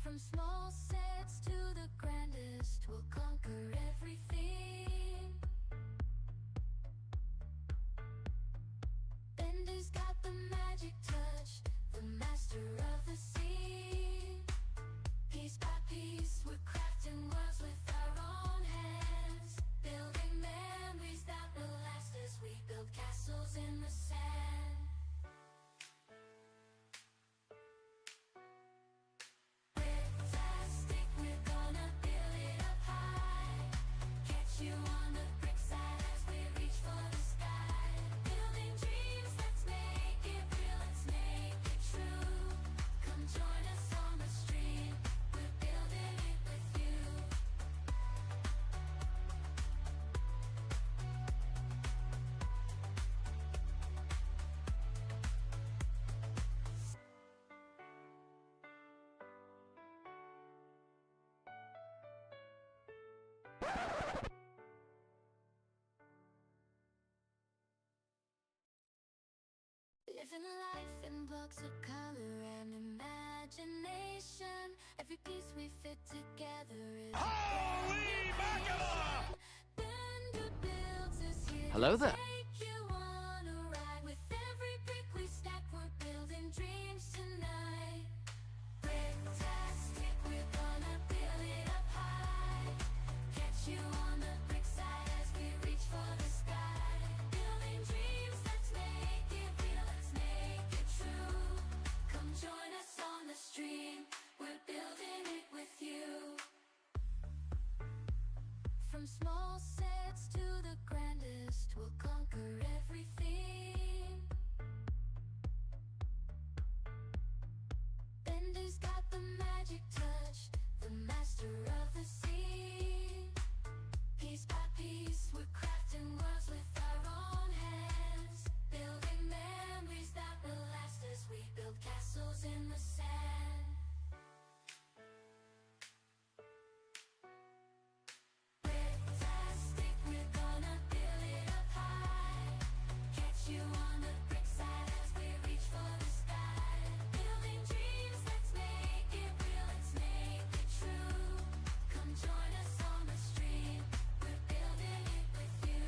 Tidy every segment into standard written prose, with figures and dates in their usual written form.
From small sets to the grandest, we'll conquer everything. Bender's got the magic touch, the master of the sea. Piece by piece, we're crafting worlds with our own hands, building memories that will last as we build castles in the sand. Bricktastic, we're gonna build it up high. Catch you on the brick side as we reach for the sky. Building dreams, let's make it real, let's make it true. Come join us on the stream, we're building it with you. Living life in blocks of color and imagination. Every piece we fit together is Holy mackerel! Bender builds us here. Hello there. Take you on a ride. With every brick we stack, we're building dreams tonight. Bricktastic, we're gonna build it up high. Catch you on the brick side as we reach for the sky. Building dreams, let's make it real, let's make it true. Come join us on the stream, we're building it with you. From small sets to the grandest, we'll conquer everything. Bender's got the magic touch, the master of the sea. Piece by piece, we're crafting worlds with our own hands, building memories that will last as we build castles in the sand. Bricktastic, we're gonna build it up high. Catch you on the brick side as we reach for the sky. Building dreams, let's make it real, let's make it true. Come join us on the stream, we're building it with you.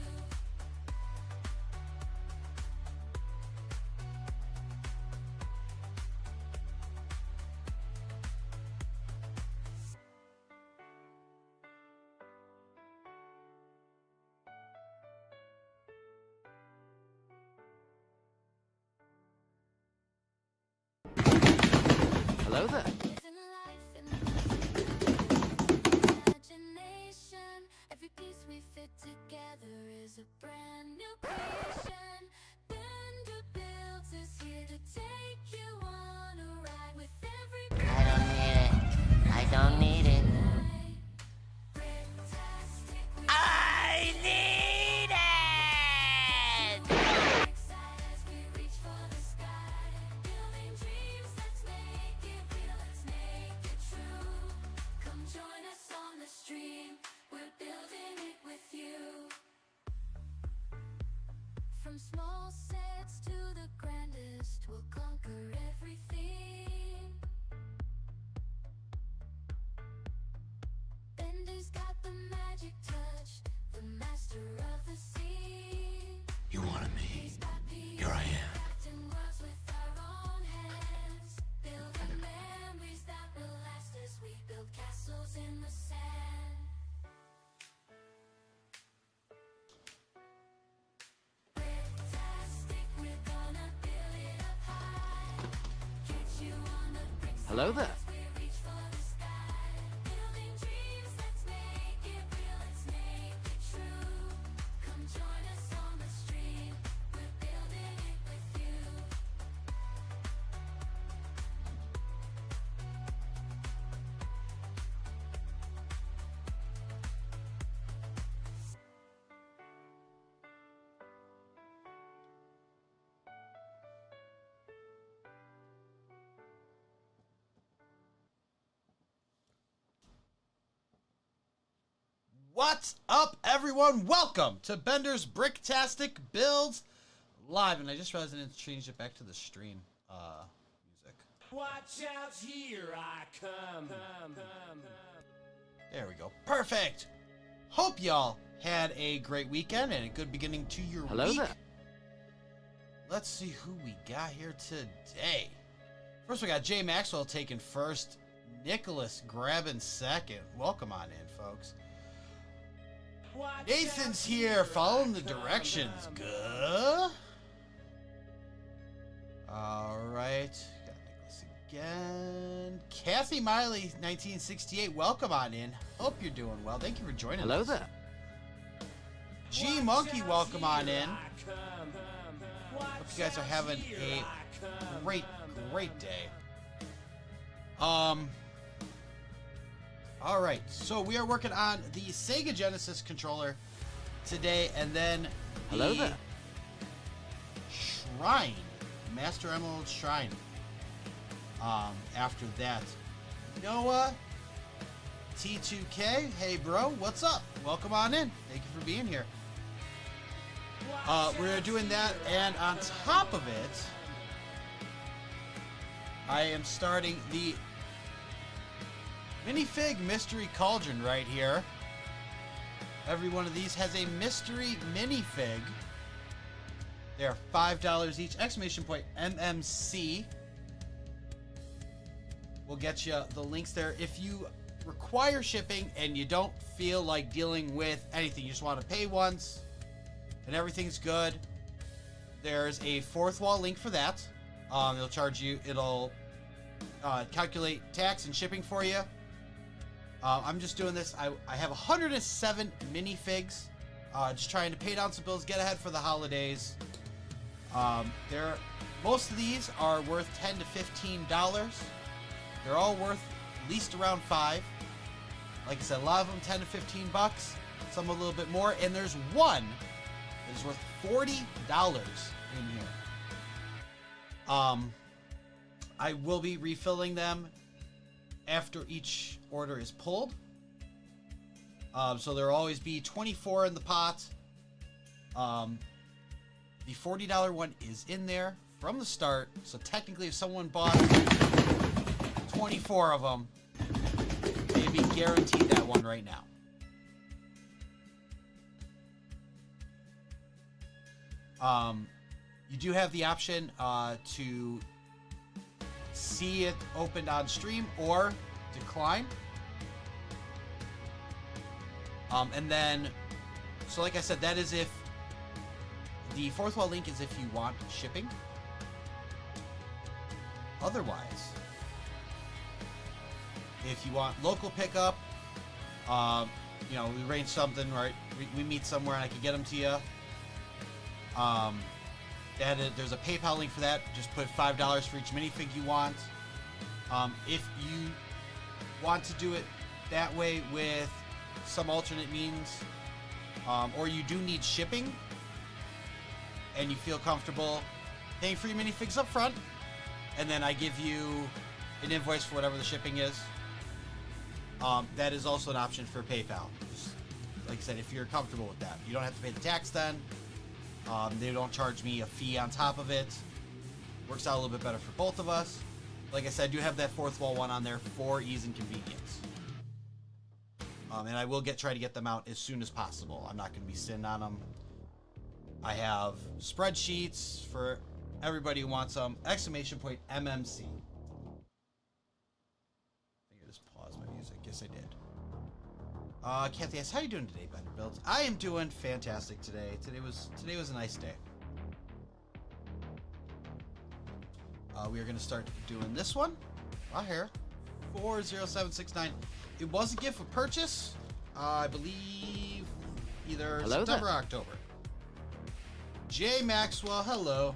Hello there. Living life in imagination. Every piece we fit together is a brand new creation. Bender builds us here to take you on a ride. With every I don't need it. Bricktastic, we I need it! brick side as we reach for the sky. Building dreams, let's make it real, let's make it true. Come join us on the stream, we're building it with you. From small sets to the grandest, we'll conquer everything. Bender's got the magic touch, the master of the sea. You wanted me. Piece by piece, Here I am. crafting worlds with our own hands, building memories that will last as we build castles in the sand. Bricktastic, we're gonna build it up high. Catch you on the brick side Hello there. as we reach for the sky. Building dreams, let's make it real, let's make it true. Come join us on the stream, we're building it with you. What's up, everyone? Welcome to Bender's Bricktastic Builds Live. And I just realized I didn't change it back to the stream music. Watch out, here I come. There we go. Perfect. Hope y'all had a great weekend and a good beginning to your week. there. Let's see who we got here today. First, we got Jay Maxwell taking first. Nicholas grabbing second. Welcome on in, folks. Nathan's here, following the directions. Good. All right. Got Nicholas again. Kathy Miley, 1968. Welcome on in. Hope you're doing well. Thank you for joining us. Hello there. G Monkey, welcome on in. Hope you guys are having a great day. All right, so we are working on the Sega Genesis controller today, and then Hello the there. Shrine, Master Emerald Shrine. After that, Noah T2K, hey bro, what's up? Welcome on in. Thank you for being here. We're doing that, and on top of it, I am starting the Minifig Mystery Cauldron right here. Every one of these has a mystery minifig. They're $5 each. Exclamation point MMC. We'll get you the links there. If you require shipping and you don't feel like dealing with anything, you just want to pay once and everything's good, there's a fourth wall link for that. It'll charge you, it'll calculate tax and shipping for you. I'm just doing this. I have 107 minifigs. Just trying to pay down some bills, get ahead for the holidays. Most of these are worth $10 to $15. They're all worth at least around $5. Like I said, a lot of them $10 to $15. Some a little bit more, and there's one that is worth $40 in here. I will be refilling them after each order is pulled. So there'll always be 24 in the pot. The $40 one is in there from the start. So technically, if someone bought 24 of them, they'd be guaranteed that one right now. You do have the option to see it opened on stream or decline. And then, so like I said, that is if the fourth wall link is if you want shipping. Otherwise, if you want local pickup, you know, we arrange something, right? We meet somewhere and I can get them to you. There's a PayPal link for that. Just put $5 for each minifig you want. If you want to do it that way with some alternate means, or you do need shipping and you feel comfortable paying for your minifigs up front, and then I give you an invoice for whatever the shipping is, that is also an option for PayPal. Just, like I said, if you're comfortable with that, you don't have to pay the tax then. They don't charge me a fee on top of it. Works out a little bit better for both of us. Like I said, I do have that fourth wall one on there for ease and convenience. And I will try to get them out as soon as possible. I'm not going to be sitting on them. I have spreadsheets for everybody who wants them. Exclamation point MMC. I think I just paused my music. Yes, I did. Kathy asks, how are you doing today, Bender Builds? I am doing fantastic today. Today was a nice day. We are going to start doing this one. Right here. 40769. It was a gift with purchase. I believe either Hello September there. or October. Jay Maxwell, hello.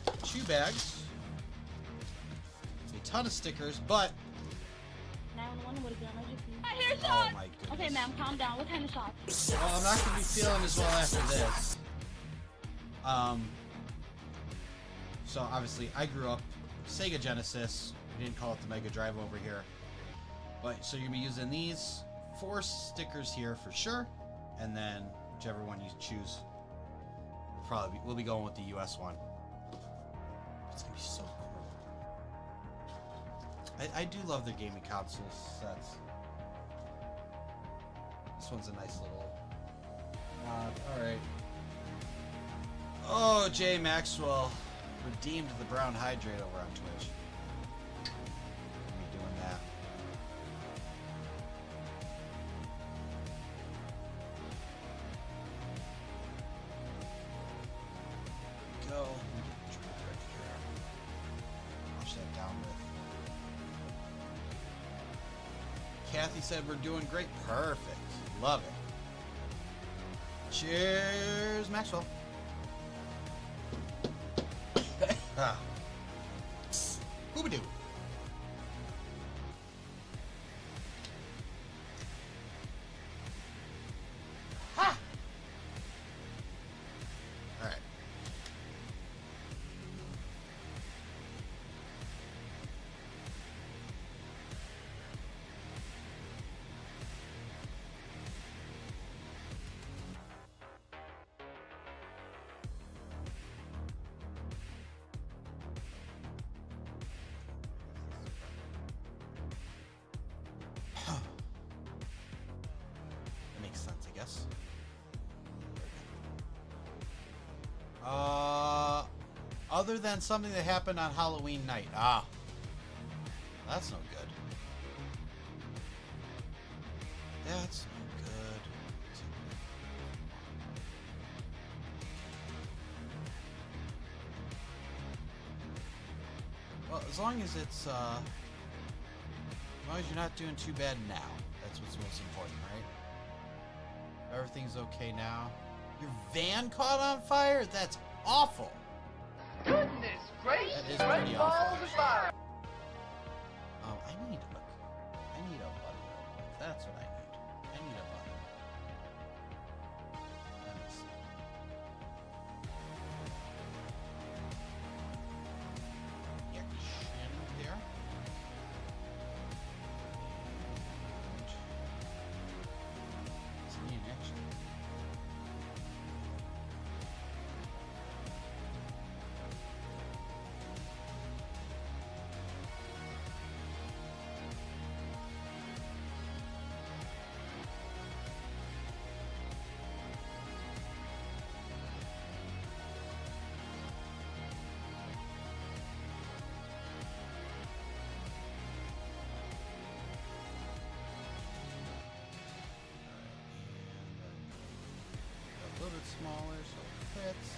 There are 2 bags. A ton of stickers, but 911 would have done. oh my goodness. Okay, ma'am, calm down. What kind of shots? Well, I'm not going to be feeling as well after this. So obviously I grew up Sega Genesis. We didn't call it the Mega Drive over here. But so you're going to be using these 4 stickers here for sure. And then whichever one you choose we'll be going with the US one. It's gonna be so cool. I do love their gaming console sets. This one's a nice little alright. Oh, Jay Maxwell redeemed the brown hydrate over on Twitch. Be doing that. Go. Push that down with. Kathy said we're doing great. Perfect. Love it. Cheers, Maxwell. Boobadoo. Ha! Alright. That makes sense, I guess. Other than something that happened on Halloween night. Ah. That's no good. That's no good. Well, as long as it's, as long as you're not doing too bad now. That's what's most important, right? Everything's okay now. Your van caught on fire? That's awful. Goodness gracious! That is pretty awful. I need a button real quick. That's what I need. I need a button. Let me see. Action there. It's a neat action. A little bit smaller so it fits.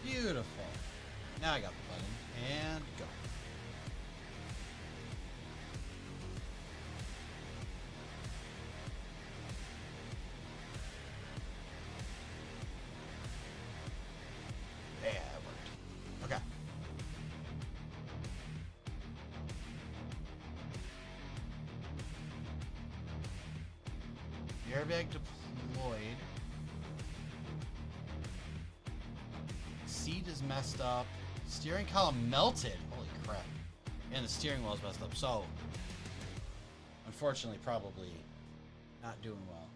Beautiful. Now I got the button and go. Yeah, it worked. Okay. The airbag deployed. Seat is messed up. Steering column melted. Holy crap. And the steering wheel is messed up. So, unfortunately, probably not doing well.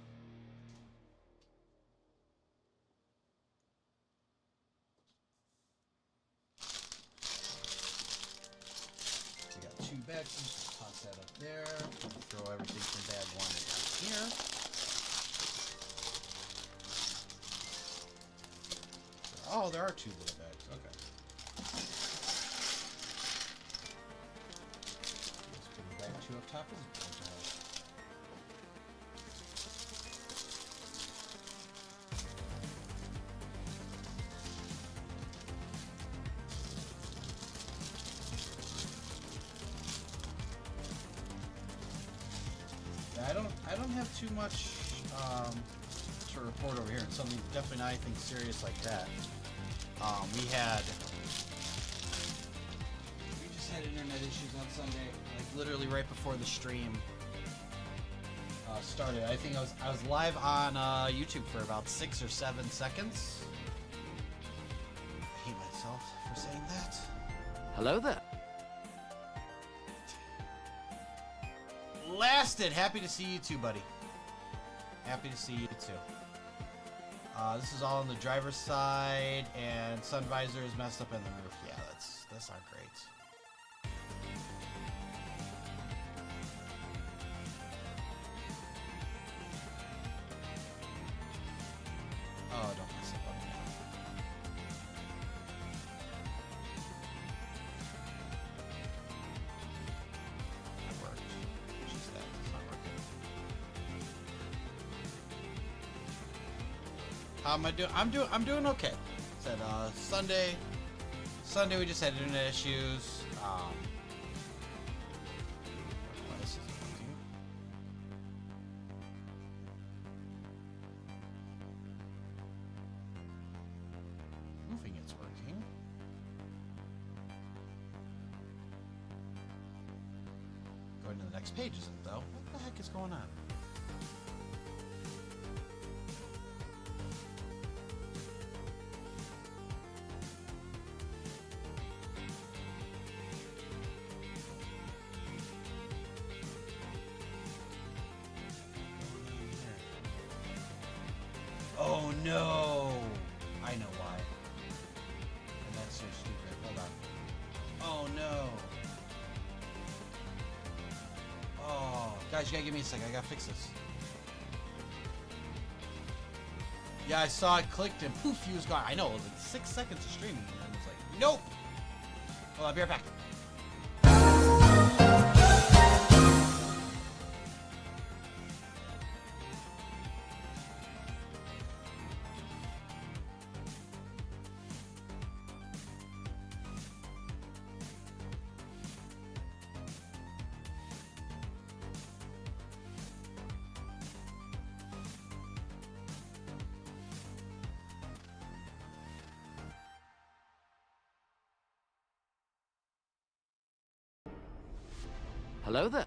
We got two bags. Just toss that up there. Throw everything from bag one down here. Oh, there are two little bags. Okay. Let's put bag two up top. I don't have too much to report over here, and something definitely not anything serious like that. We just had internet issues on Sunday, like literally right before the stream started. I think I was live on YouTube for about 6 or 7 seconds. I hate myself for saying that. Hello there. Lasted. Happy to see you too, buddy. Happy to see you too. This is all on the driver's side, and sun visor is messed up in the roof. Yeah, that's not great. Oh, don't mess up on me now. That worked. It's just that it's not working. How am I doing? I'm doing okay. Said Sunday we just had internet issues. Why this isn't working. Moving it's working. Going to the next page isn't though. What the heck is going on? Oh no! I know why. And that's so stupid. Hold on. Oh no! Oh, guys, you gotta give me a second. I gotta fix this. Yeah, I saw it clicked and poof, he was gone. I know, it was like 6 seconds of streaming, and I was like, nope! Hold on, I'll be right back. Hello there.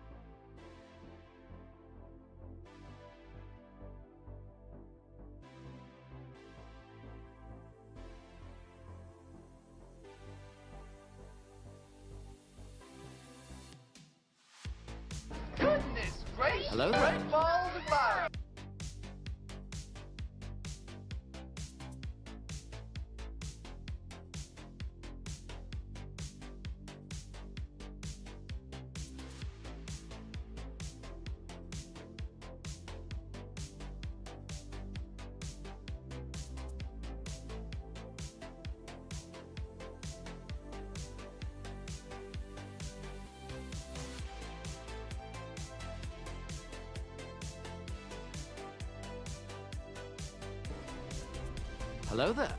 Goodness gracious! Hello there. Red balls of fire! Hello there.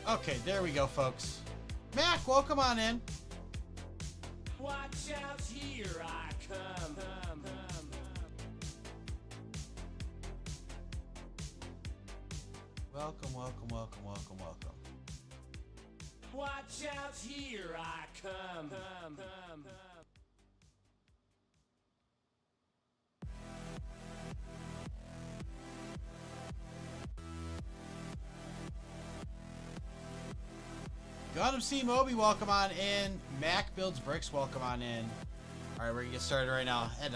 Okay, there we go, folks. Mac, welcome on in. Watch out, here I come. Welcome, welcome, welcome, welcome, welcome. Watch out, here I come. Gundam C Moby, welcome on in. Mac Builds Bricks, welcome on in. Alright, we're gonna get started right now. And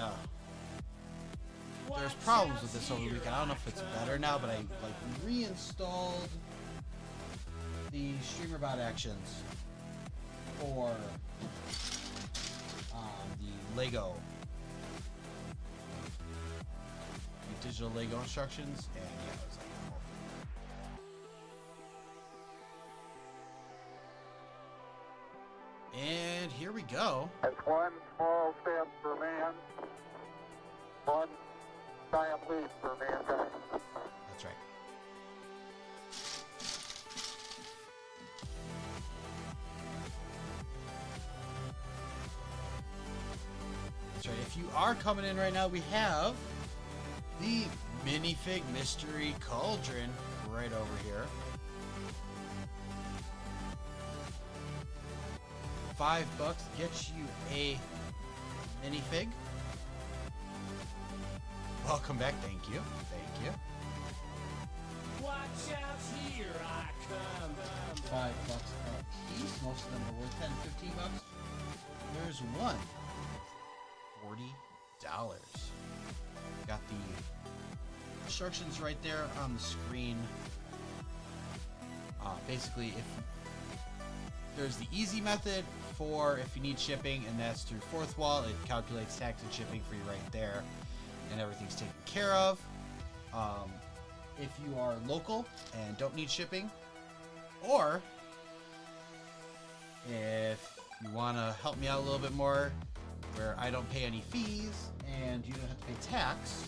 there's problems with this over the weekend. I don't know if it's better now, but I like reinstalled the StreamerBot actions for the Lego, the digital Lego instructions, and yeah, it was like, and here we go. It's one small step for man, one giant leap for mankind. That's right. That's right. If you are coming in right now, we have the Minifig Mystery Cauldron right over here. $5 gets you a minifig. Welcome back. Thank you. Thank you. Watch out, here I come. $5 a piece. Most of them are worth 10, $15. There's one. $40. Got the instructions right there on the screen. Basically, if there's the easy method for if you need shipping, and that's through Fourth Wall. It calculates tax and shipping for you right there, and everything's taken care of. If you are local and don't need shipping, or if you want to help me out a little bit more, where I don't pay any fees and you don't have to pay tax,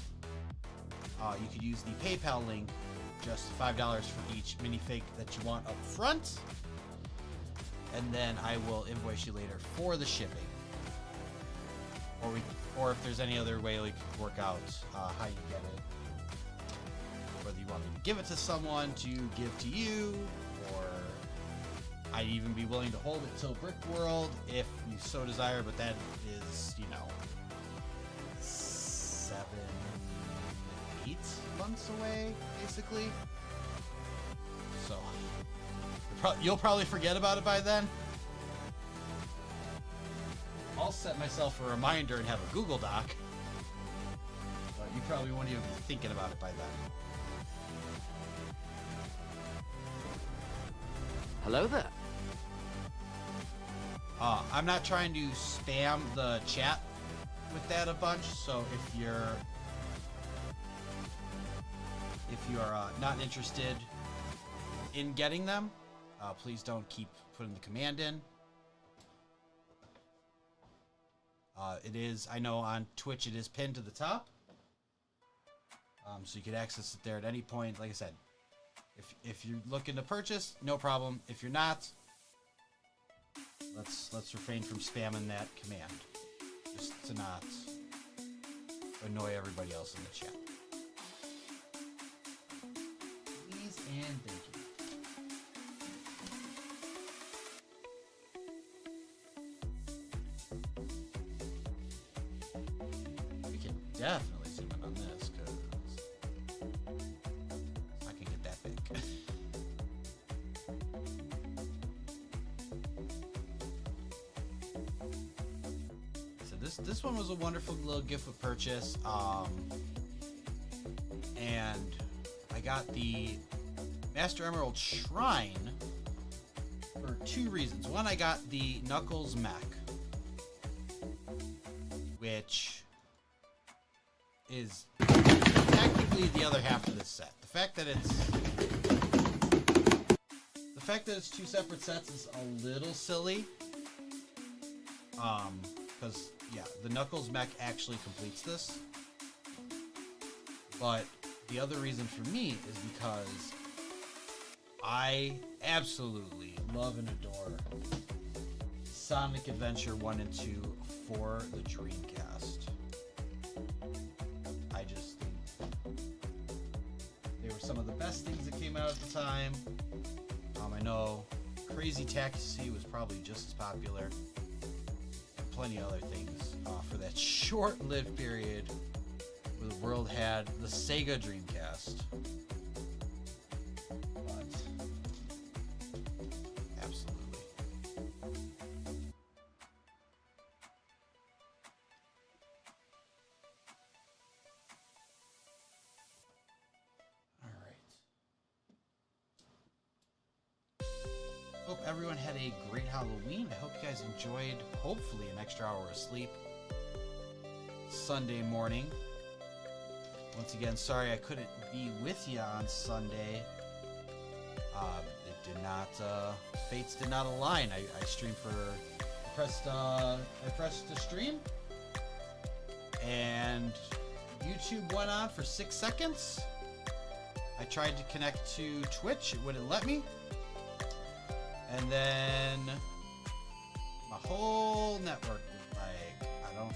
you could use the PayPal link, just $5 for each minifig that you want up front, and then I will invoice you later for the shipping. Or if there's any other way we could work out how you get it. Whether you want me to give it to someone to give to you, or I'd even be willing to hold it till Brick World if you so desire, but that is, 7, 8 months away, basically. So, you'll probably forget about it by then. I'll set myself a reminder and have a Google Doc, but you probably won't even be thinking about it by then. Hello there. I'm not trying to spam the chat with that a bunch, so if you're not interested in getting them, please don't keep putting the command in. It is, I know on Twitch it is pinned to the top, so you can access it there at any point. Like I said, if you're looking to purchase, no problem. If you're not, let's refrain from spamming that command, just to not annoy everybody else in the chat. Please and thank you. We can definitely zoom in on this because I can get that big. This one was a wonderful little gift of purchase, and I got the Master Emerald Shrine for 2 reasons. One, I got the Knuckles mech, which is technically the other half of this set. The fact that it's 2 separate sets is a little silly, because yeah, the Knuckles mech actually completes this. But the other reason for me is because I absolutely love and adore Sonic Adventure 1 and 2 for the Dreamcast. I just think they were some of the best things that came out at the time. I know Crazy Taxi was probably just as popular. Plenty of other things for that short-lived period where the world had the Sega Dreamcast. But absolutely. everyone had a great Halloween. I hope you guys enjoyed, hopefully, an extra hour of sleep Sunday morning. Once again, sorry I couldn't be with you on Sunday. It did not, fates did not align. I streamed for, I pressed the stream, and YouTube went on for 6 seconds. I tried to connect to Twitch, it wouldn't let me. And then my whole network was like,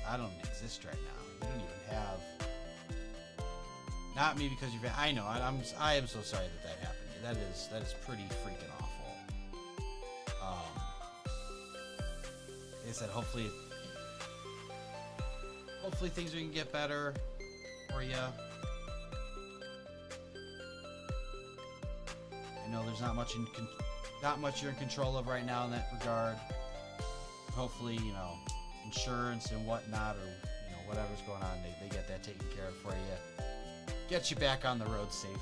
I don't exist right now. You don't even have. Not me, because you've. I know. I am so sorry that happened. That is pretty freaking awful. Like I said, hopefully things are gonna get better for you. I know there's not much you're in control of right now in that regard. Hopefully, you know, insurance and whatnot, or you know, whatever's going on, they get that taken care of for you. Get you back on the road safely.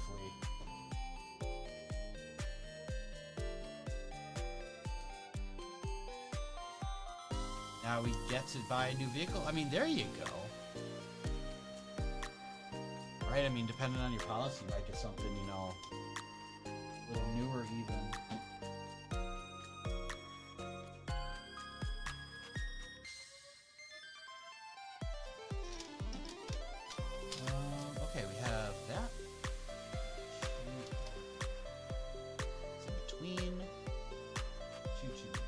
Now we get to buy a new vehicle. I mean, there you go. Right? I mean, depending on your policy, you might get something, you know, a little newer even. Okay, we have that. It's in between. Choo choo choo.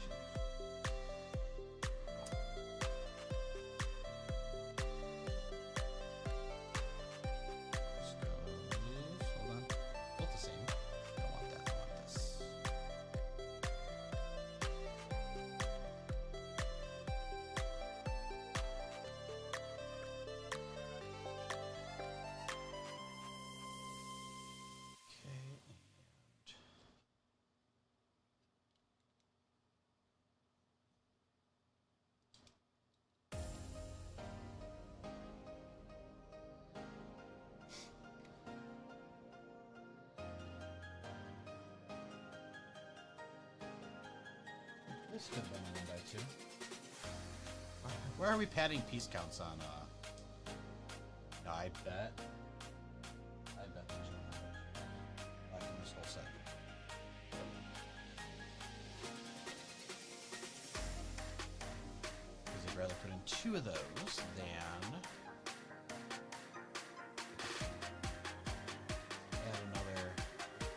This goes. Hold on. Both the same. Don't want that. I want this. Okay, and this could have been a 1x2. Where are we padding piece counts on? No, I bet there's no like in this whole set. Because I'd rather put in 2 of those than add another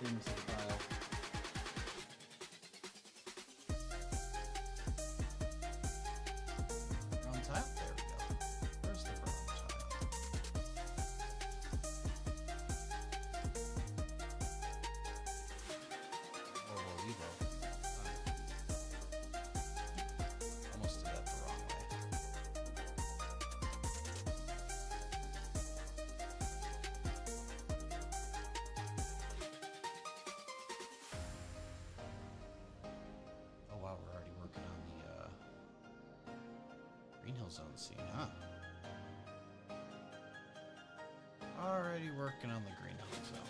thing to the pile. Brown tile? There we go. Where's the brown tile? Or will you go? Almost did that the wrong way. Oh wow, we're already working on the Green Hill Zone scene, huh? Already working on the Green Hill Zone.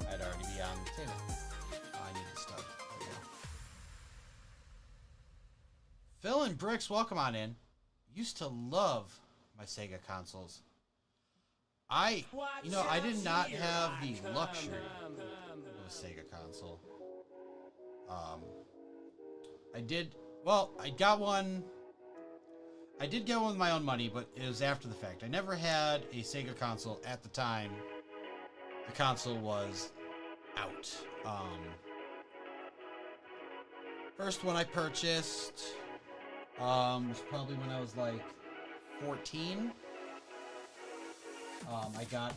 I'd already be on the table. Oh, I need the stud. There we go. Phil and Bricks, welcome on in. Used to love my Sega consoles. I did not have the luxury of a Sega console. I got one. I did get one with my own money, but it was after the fact. I never had a Sega console at the time the console was out. First one I purchased was probably when I was like 14. I got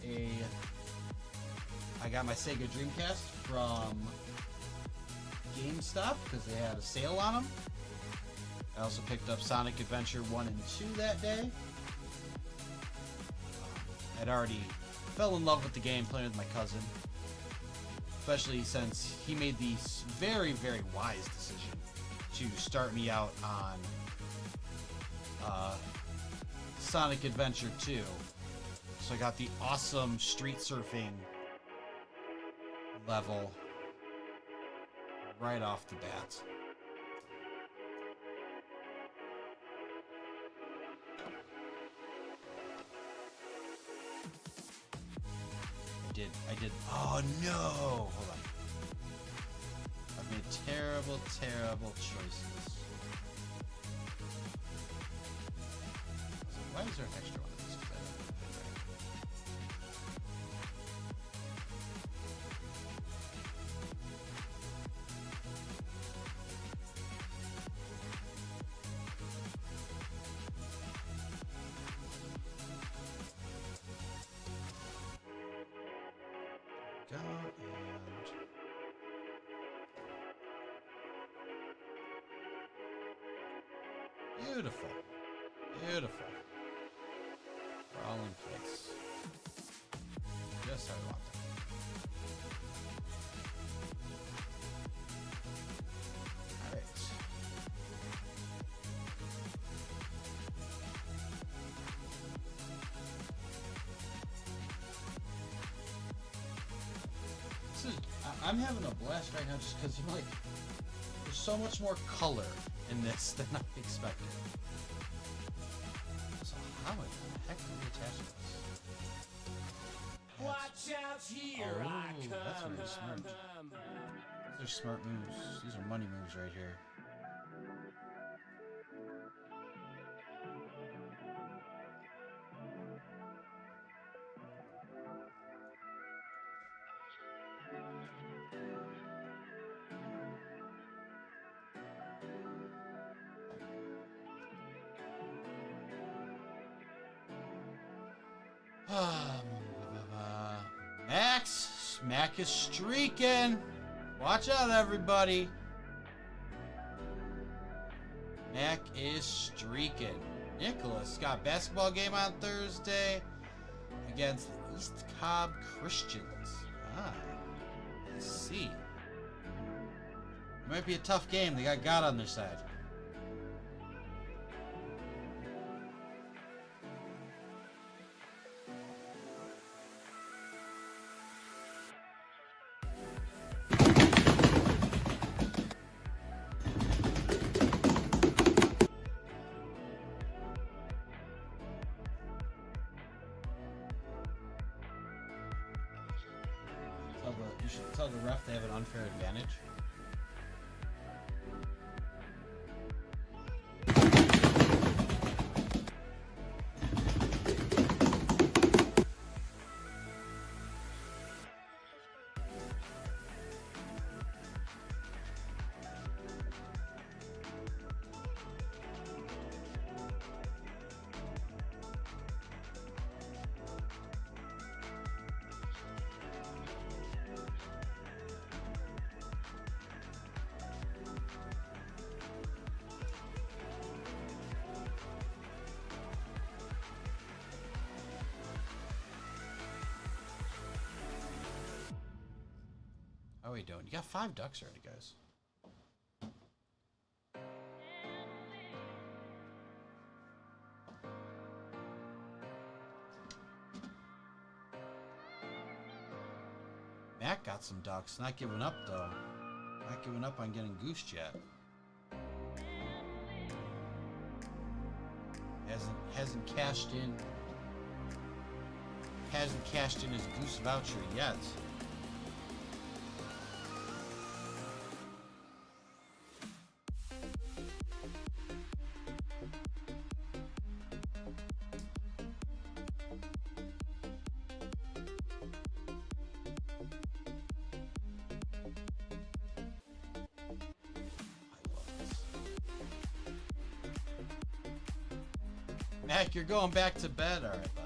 my Sega Dreamcast from GameStop because they had a sale on them. I also picked up Sonic Adventure 1 and 2 that day. I'd already fell in love with the game playing with my cousin, especially since he made the very, very wise decision to start me out on Sonic Adventure 2. So I got the awesome street surfing level right off the bat. I did. Oh no! Hold on. I've made terrible, terrible choices. So why is there an extra one of this? Go and beautiful, beautiful. They're all in place. Just how I want them. All right. I'm having a blast right now just because like there's so much more color in this than I expected. So how in the heck do we attach this? Watch out, here I come. That's very smart. These are smart moves. These are money moves right here. Mac is streaking. Watch out, everybody. Mac is streaking. Nicholas got a basketball game on Thursday against the East Cobb Christians. Ah, I see. It might be a tough game. They got God on their side. You should tell the ref they have an unfair advantage. How are we doing? You got 5 ducks already, guys. Matt got some ducks. Not giving up, though. Not giving up on getting goosed yet. Hasn't cashed in. Hasn't cashed in his goose voucher yet. Mac, you're going back to bed. All right, bud.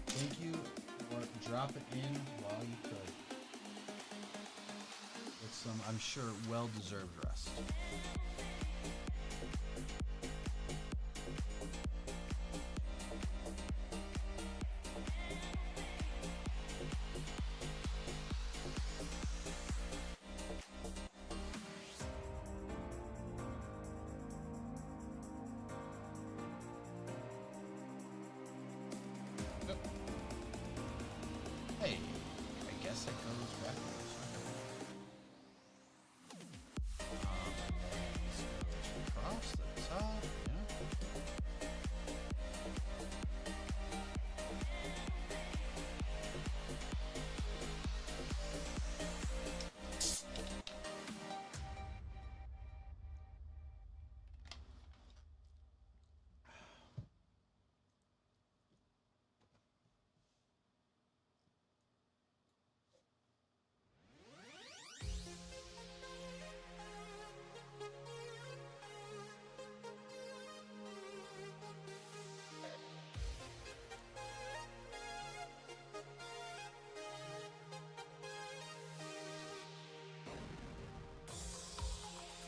Thank you for dropping in while you could. With some, I'm sure, well-deserved rest. Hey, I guess it goes backwards. Across the top, yeah.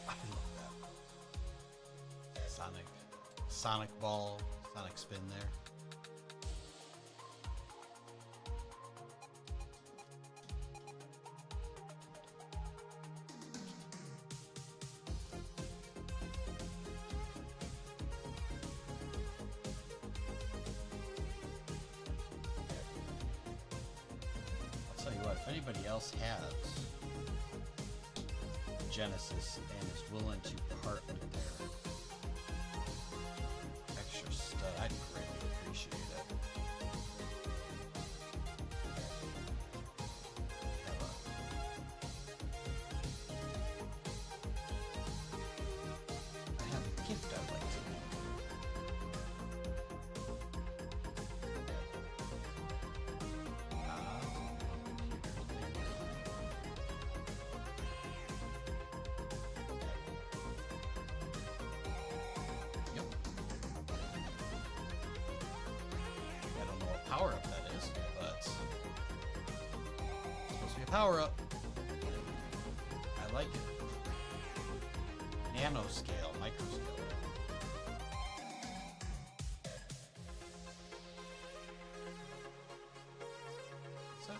I love that. Sonic ball, Sonic spin there. I'll tell you what, if anybody else has Genesis and is willing to part with their extra stud, I'd greatly appreciate it. I have a gift I'd like to Yep. I don't know what power up that is, but it's supposed to be a power up. I like it. Nanoscale, microscale. So.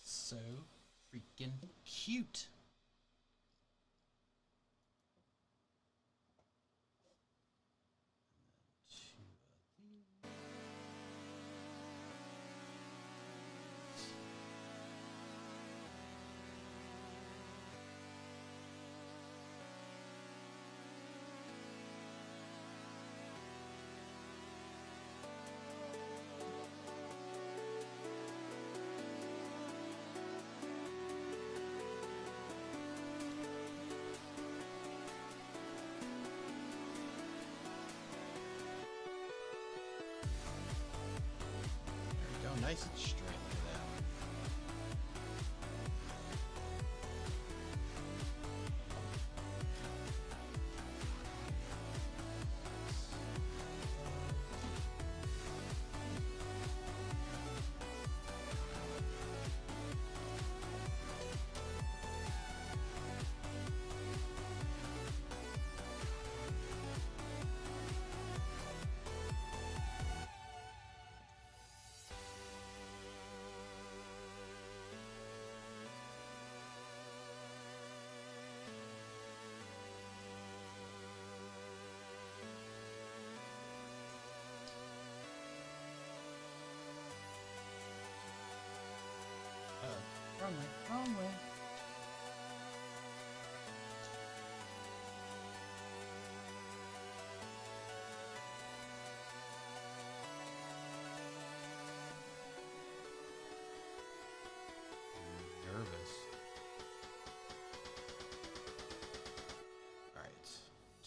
So freaking cute. There we go, nice and straight like that. Wrong way, wrong way.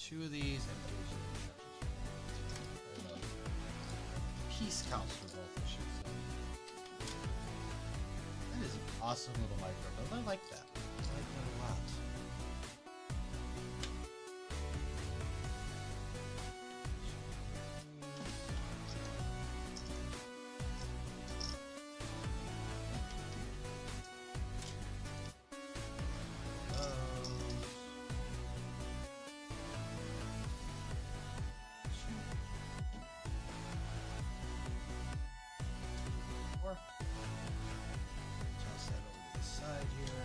2 of these and piece counts for both, I should say. That is an awesome little micro build. I like that. I like that a lot. Toss that over to the side here.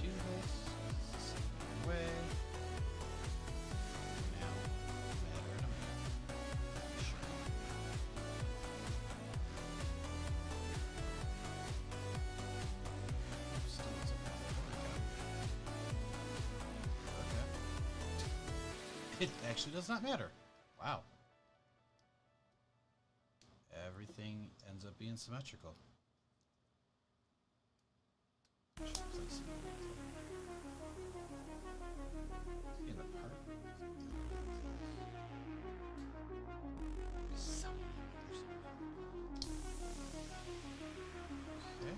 Do this same way. Now, matter in a minute. Sure. Still doesn't matter. Okay. It actually does not matter. Wow. Everything ends up being symmetrical. In the part. Okay.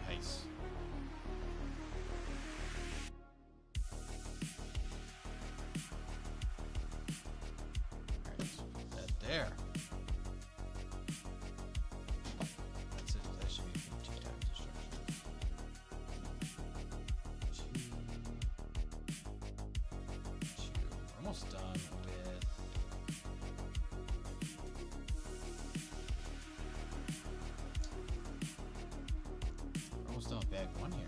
Nice. Alright, so put that there. That's it. That should be a good 2 times instruction. 2. We're almost done with. We're almost done with bag 1 here.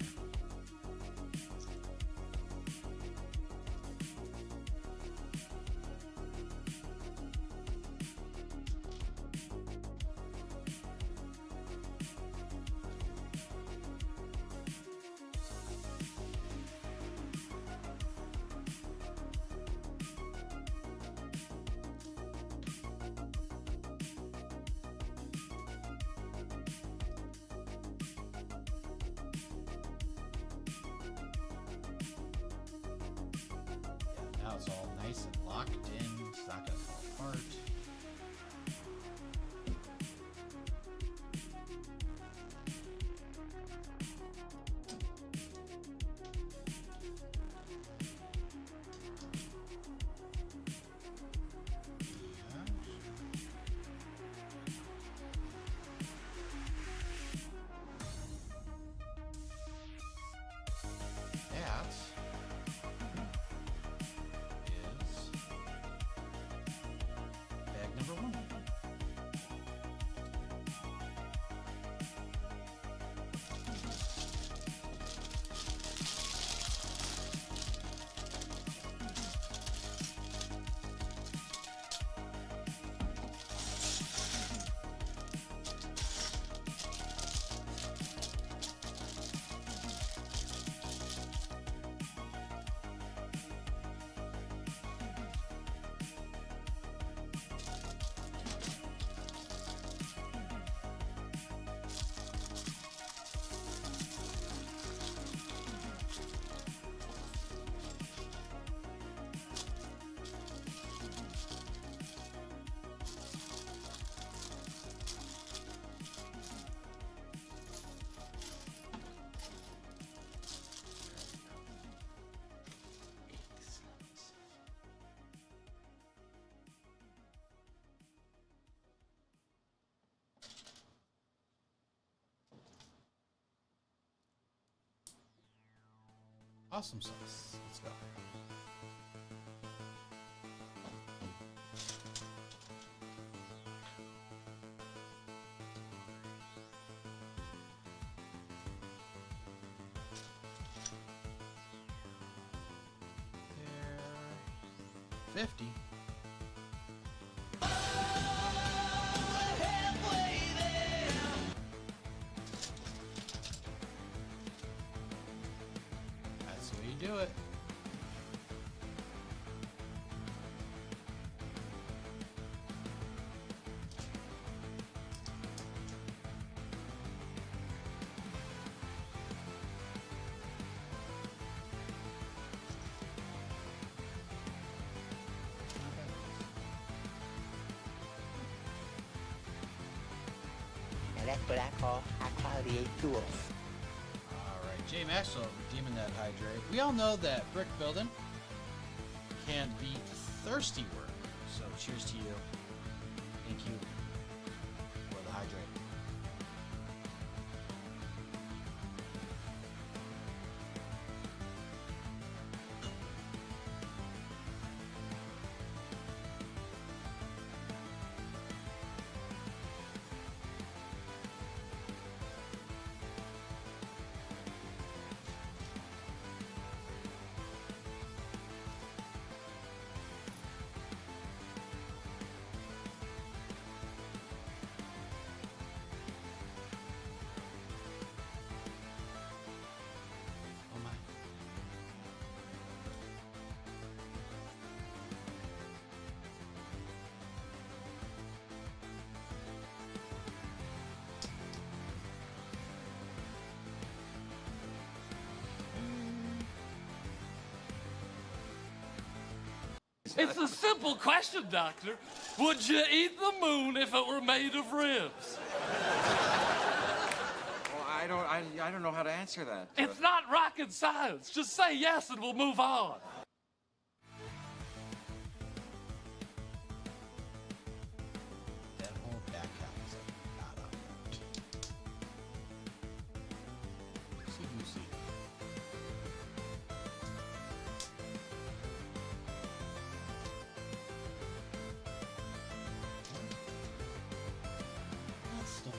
Awesome sauce. Let's go. There. 50. That's the way you do it. Now that's what I call high quality tools. Alright, J Maxwell redeeming that hydrate. We all know that brick building can be thirsty work. So cheers to you. Thank you for the hydrate. Oh my. It's a simple question, Doctor. Would you eat the moon if it were made of ribs? Well, I don't know how to answer that. It's not rocket science. Just say yes and we'll move on. That whole back half is like not on that. See who see. That's the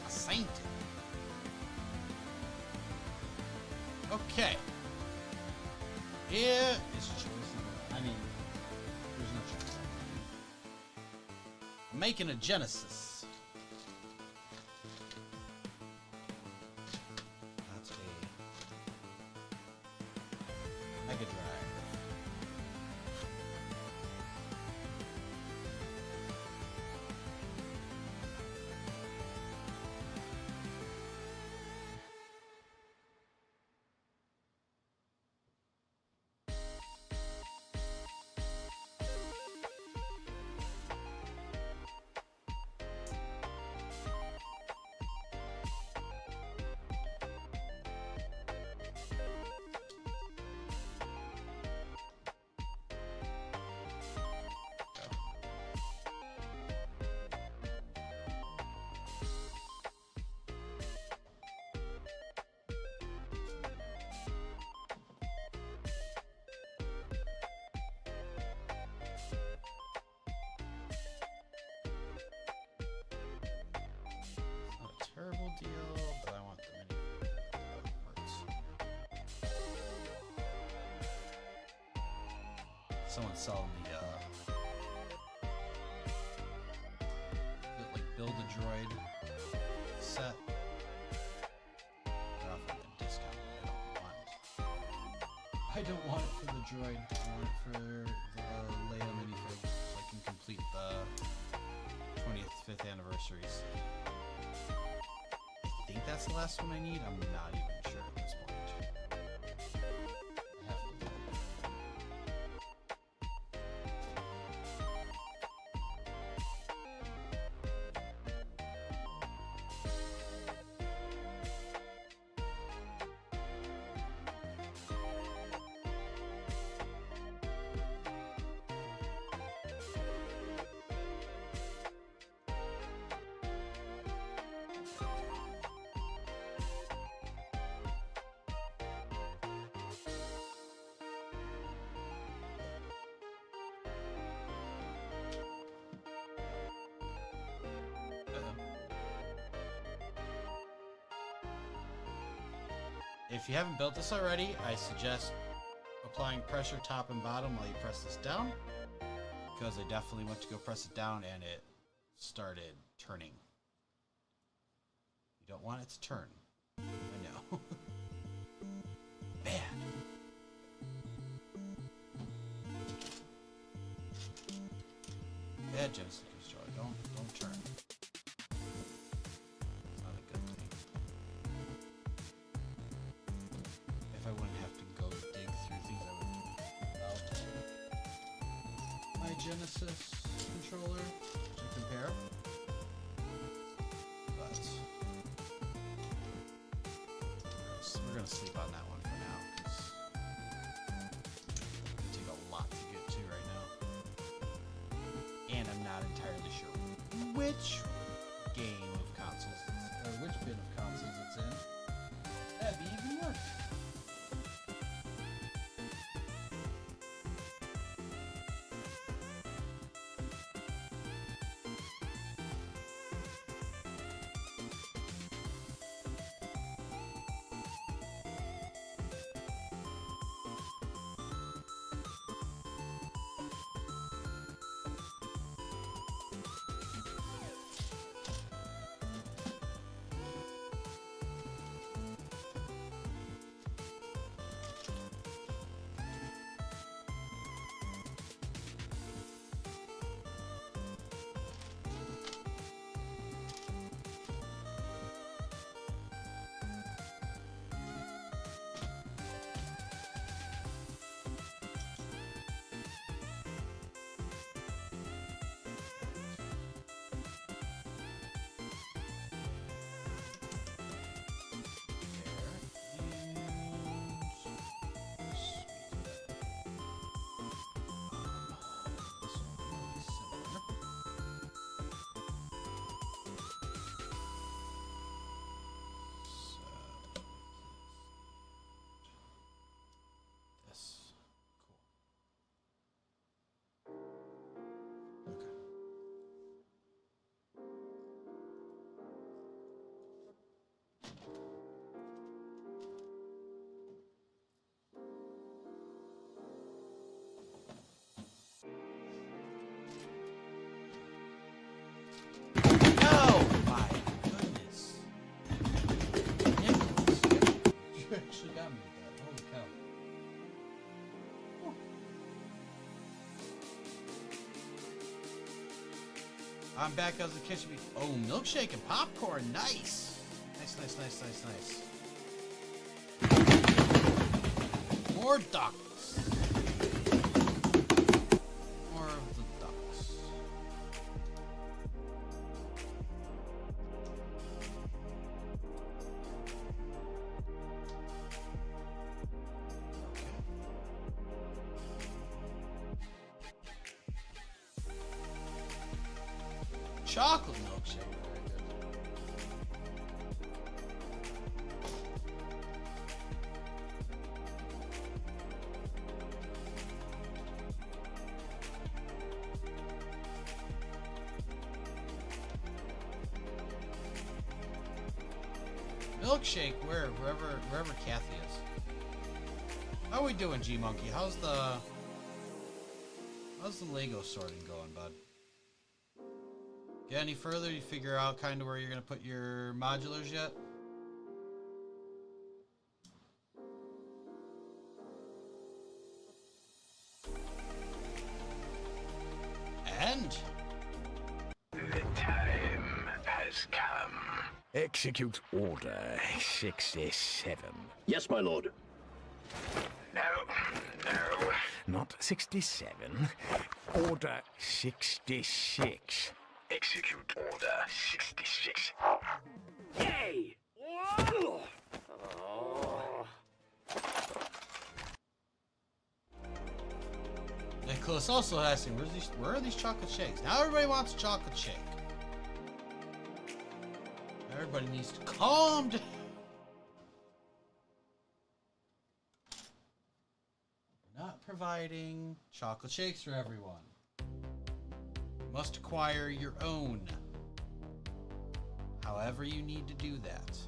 A saint. Okay. Here is choice number. I mean, there's no choice. I'm making a Genesis. That's a Mega Drive. Not a terrible deal, but I want the mini parts. Someone's selling the like build a droid set. They're offering a discount. I don't want it for the droid. I want it for the Leia minifig so I can complete the 25th anniversaries. I think that's the last one I need. I'm not even sure at this point. I have to look. If you haven't built this already, I suggest applying pressure top and bottom while you press this down, because I definitely went to go press it down and it started turning. You don't want it to turn. I know. Bad. Bad Genesis controller. Don't turn. It's not a good thing. If I wouldn't have to go dig through things, I would. My Genesis controller to compare. But we're gonna sleep on that one for now because it take a lot to get to right now, and I'm not entirely sure which game of consoles or which bin of consoles it's in. That'd be even worse. Oh my goodness. Nicholas, you actually got me with that. Holy cow. Whew. I'm back out of the kitchen. Oh, milkshake and popcorn. Nice. Nice. More ducks. More of the ducks. Chocolate milkshake. Milkshake, wherever Kathy is. How we doing, G Monkey? How's the Lego sorting going, bud? Get any further? You figure out kind of where you're gonna put your modulars yet? And The time has come. Execute Order 67. Yes, my lord. No. Not 67. Order 66. Execute Order 66. Yay! Nicholas also asking, where are these chocolate shakes? Now everybody wants a chocolate shake. Everybody needs to calm down. We're not providing chocolate shakes for everyone. You must acquire your own. However you need to do that.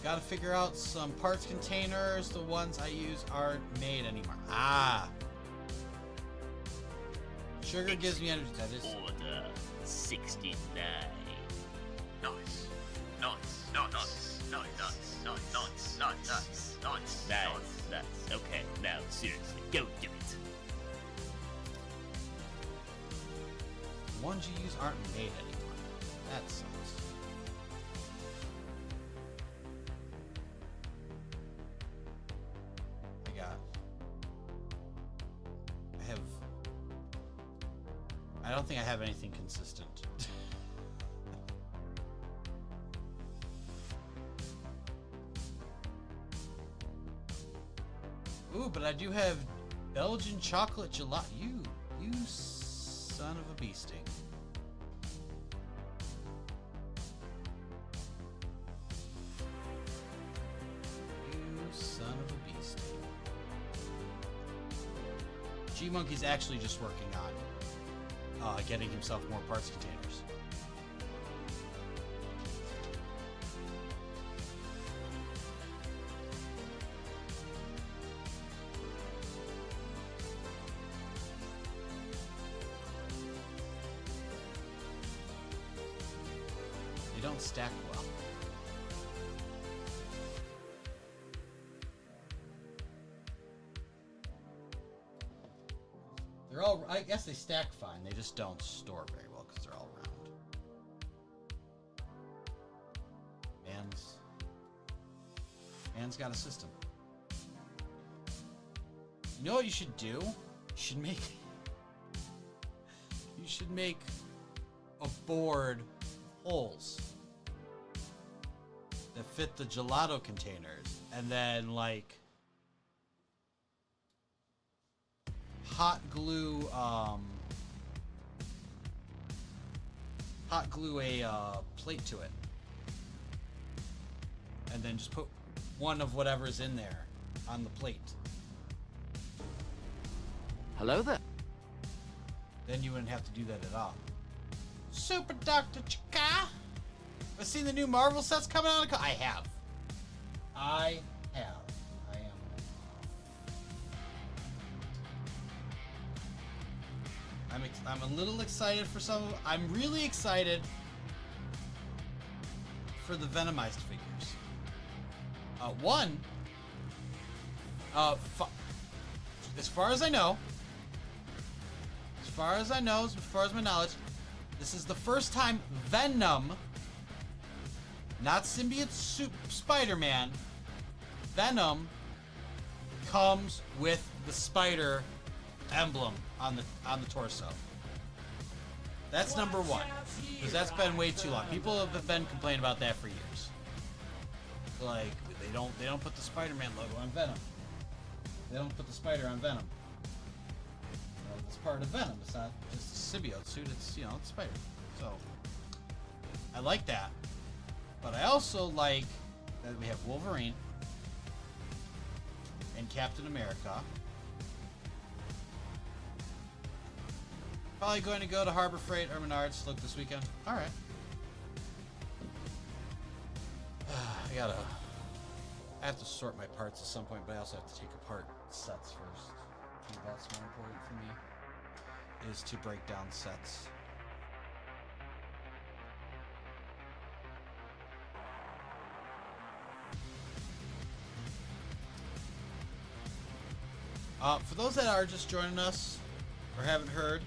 Gotta figure out some parts containers. The ones I use aren't made anymore. Ah. Sugar gives me energy. That is. Order 69. Nice. Nice. Nice. Nice. Nice. Nice. Nice. Nice. Nice. Nice. Okay, now seriously, go do it. The ones you use aren't made anymore. That sucks. I don't think I have anything consistent. Ooh, but I do have Belgian chocolate gelato. You son of a bee sting. You son of a bee sting. G-Monkey's actually just working on getting himself more parts containers. They don't stack well. They're all, I guess they stack fine, they just don't store very well because they're all round. Man's got a system. You know what you should do? You should make a board with holes that fit the gelato containers, and then like hot glue a plate to it, and then just put one of whatever's in there on the plate. Hello there. Then you wouldn't have to do that at all. Super Dr. Chika! I've seen the new Marvel sets coming out. I have. I am. I'm a little excited for some of them. I'm really excited for the Venomized figures. As far as I know, as far as my knowledge, this is the first time Venom, not Symbiote Spider-Man, Venom comes with the spider emblem on the torso. That's number one, because that's been way too long. People have been complaining about that for years. Like they don't put the Spider-Man logo on Venom. They don't put the spider on Venom. It's part of Venom. It's not just a symbiote suit. It's it's spider. So I like that, but I also like that we have Wolverine and Captain America. Probably going to go to Harbor Freight or Menards to look this weekend. All right. I have to sort my parts at some point, but I also have to take apart sets first. I think that's more important for me, is to break down sets. For those that are just joining us or haven't heard,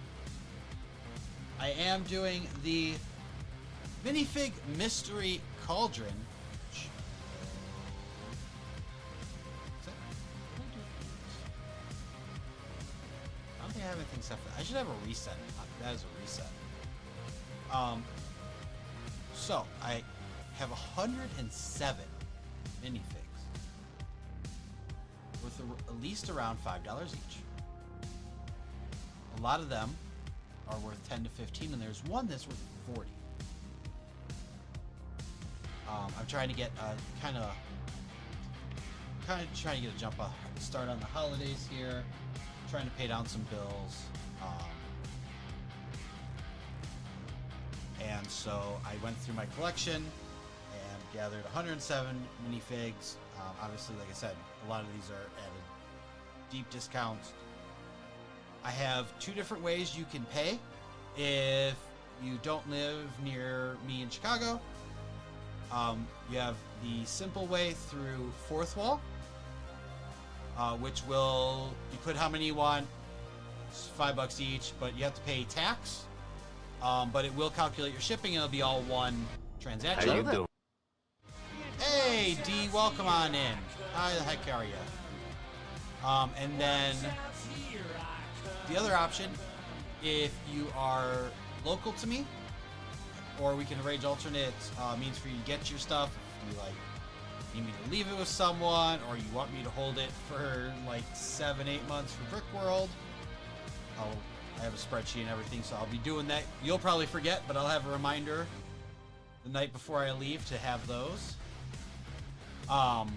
I am doing the Minifig Mystery Cauldron. I don't think I have anything set for that. I should have a reset. That is a reset. So I have 107 minifigs with at least around $5 each. A lot of them are worth 10 to 15, and there's one that's worth 40. I'm trying to get kind of trying to get a jump start on the holidays here. Trying to pay down some bills. And so I went through my collection and gathered 107 minifigs. Obviously, like I said, a lot of these are at a deep discount. I have 2 different ways you can pay if you don't live near me in Chicago. You have the simple way through Fourth Wall, which will, you put how many you want, it's $5 each, but you have to pay tax. But it will calculate your shipping, and it'll be all one transaction. How you doing? Hey, D, welcome on in. How the heck are you? And then the other option, if you are local to me, or we can arrange alternate means for you to get your stuff. If you like need me to leave it with someone, or you want me to hold it for like 7-8 months for Brick World, I have a spreadsheet and everything, so I'll be doing that. You'll probably forget, but I'll have a reminder the night before I leave to have those. But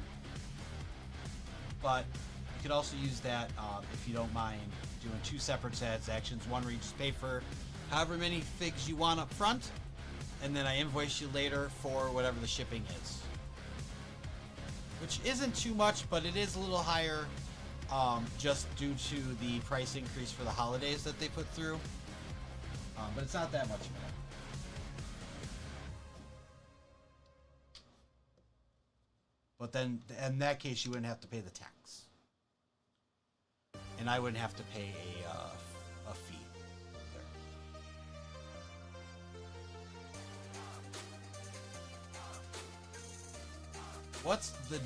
you could also use that if you don't mind doing 2 separate transactions, one where you just pay for however many figs you want up front, and then I invoice you later for whatever the shipping is. Which isn't too much, but it is a little higher just due to the price increase for the holidays that they put through. But it's not that much more. But then, in that case, you wouldn't have to pay the tax. And I wouldn't have to pay a fee. There. What's the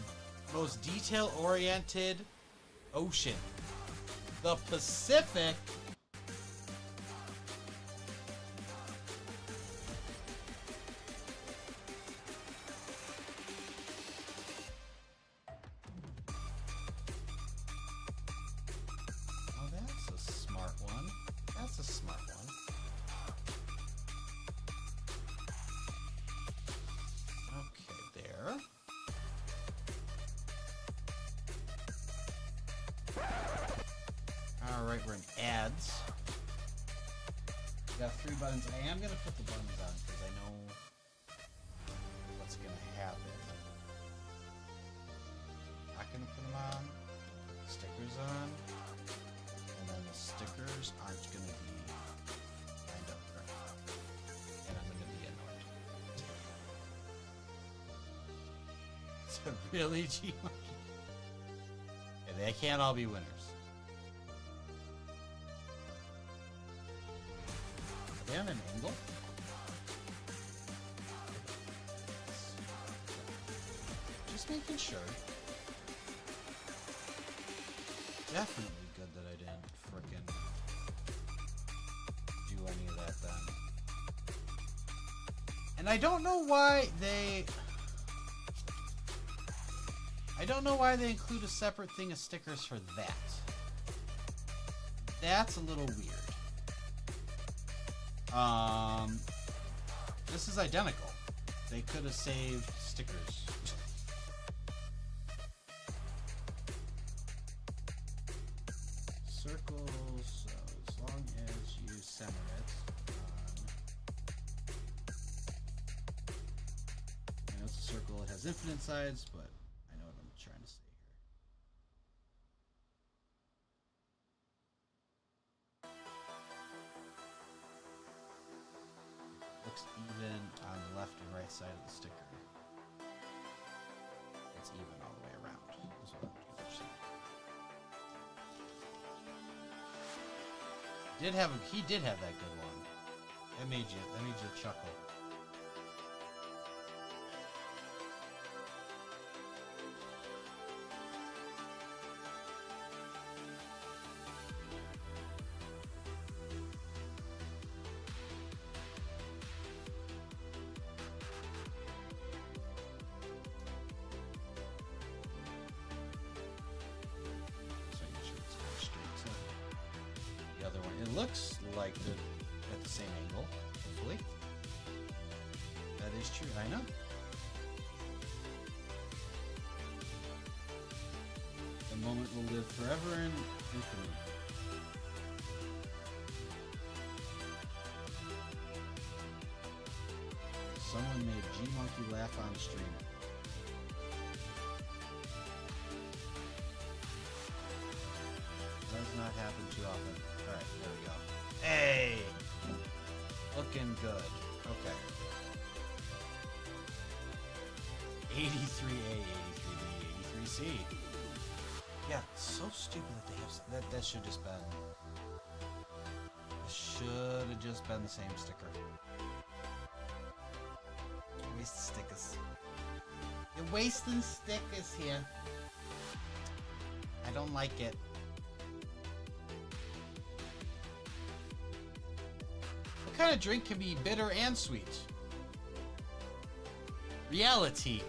most detail-oriented ocean? The Pacific? Oh, that's a smart one. That's a smart one. Okay, there. Alright, we're in ads. We got 3 buttons. I am going to put the buttons on because I know what's going to happen. Not going to put them on. Put the stickers on. And then the stickers aren't going to be lined up correctly. And I'm going to be annoyed. So really, G-Monkey? Yeah, they can't all be winners. Are they on an angle? Just making sure. Definitely good that I didn't frickin' do any of that then. And I don't know why they... include a separate thing of stickers for that. That's a little weird. This is identical. They could have saved stickers. Circles, so as long as you center it I know it's a circle, it has infinite sides, but I know what I'm trying to say here. Looks even on the left and right side of the sticker. It's even all the way around. Is what I'm saying. He did have that good one. That made you chuckle. It looks like they're at the same angle, hopefully. That is true, I know. The moment will live forever and infinitely. Someone made G-Monkey you laugh on stream. Does not happen too often. Alright, there we go. Hey! Looking good. Okay. 83A, 83B, 83C. Yeah, so stupid that they have that should just been. Should have just been the same sticker. Waste stickers. You're wasting stickers here. I don't like it. What kind of drink can be bitter and sweet? Reality.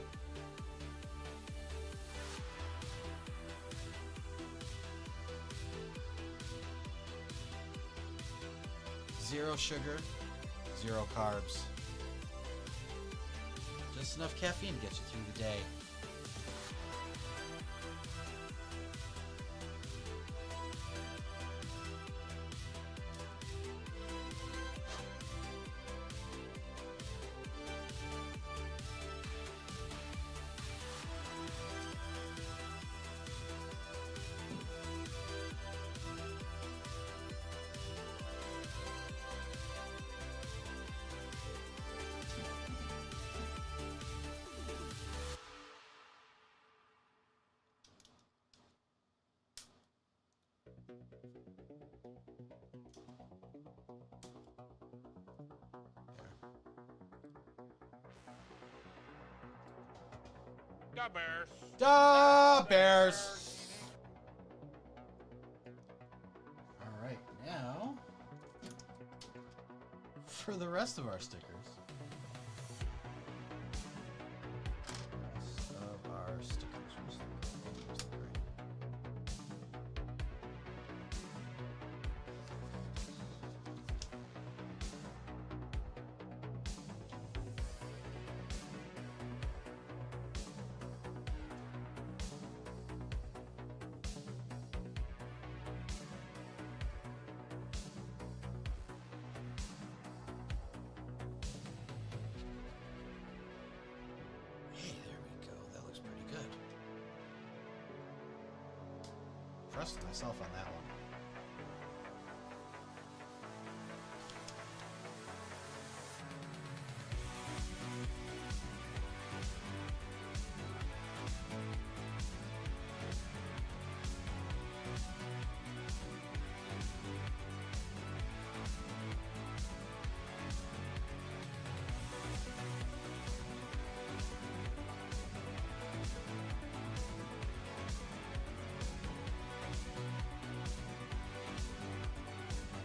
Zero sugar, zero carbs. Just enough caffeine to get you through the day. Da Bears. Da Bears. All right, now for the rest of our stickers. Rest of our stickers. Trust myself on that one.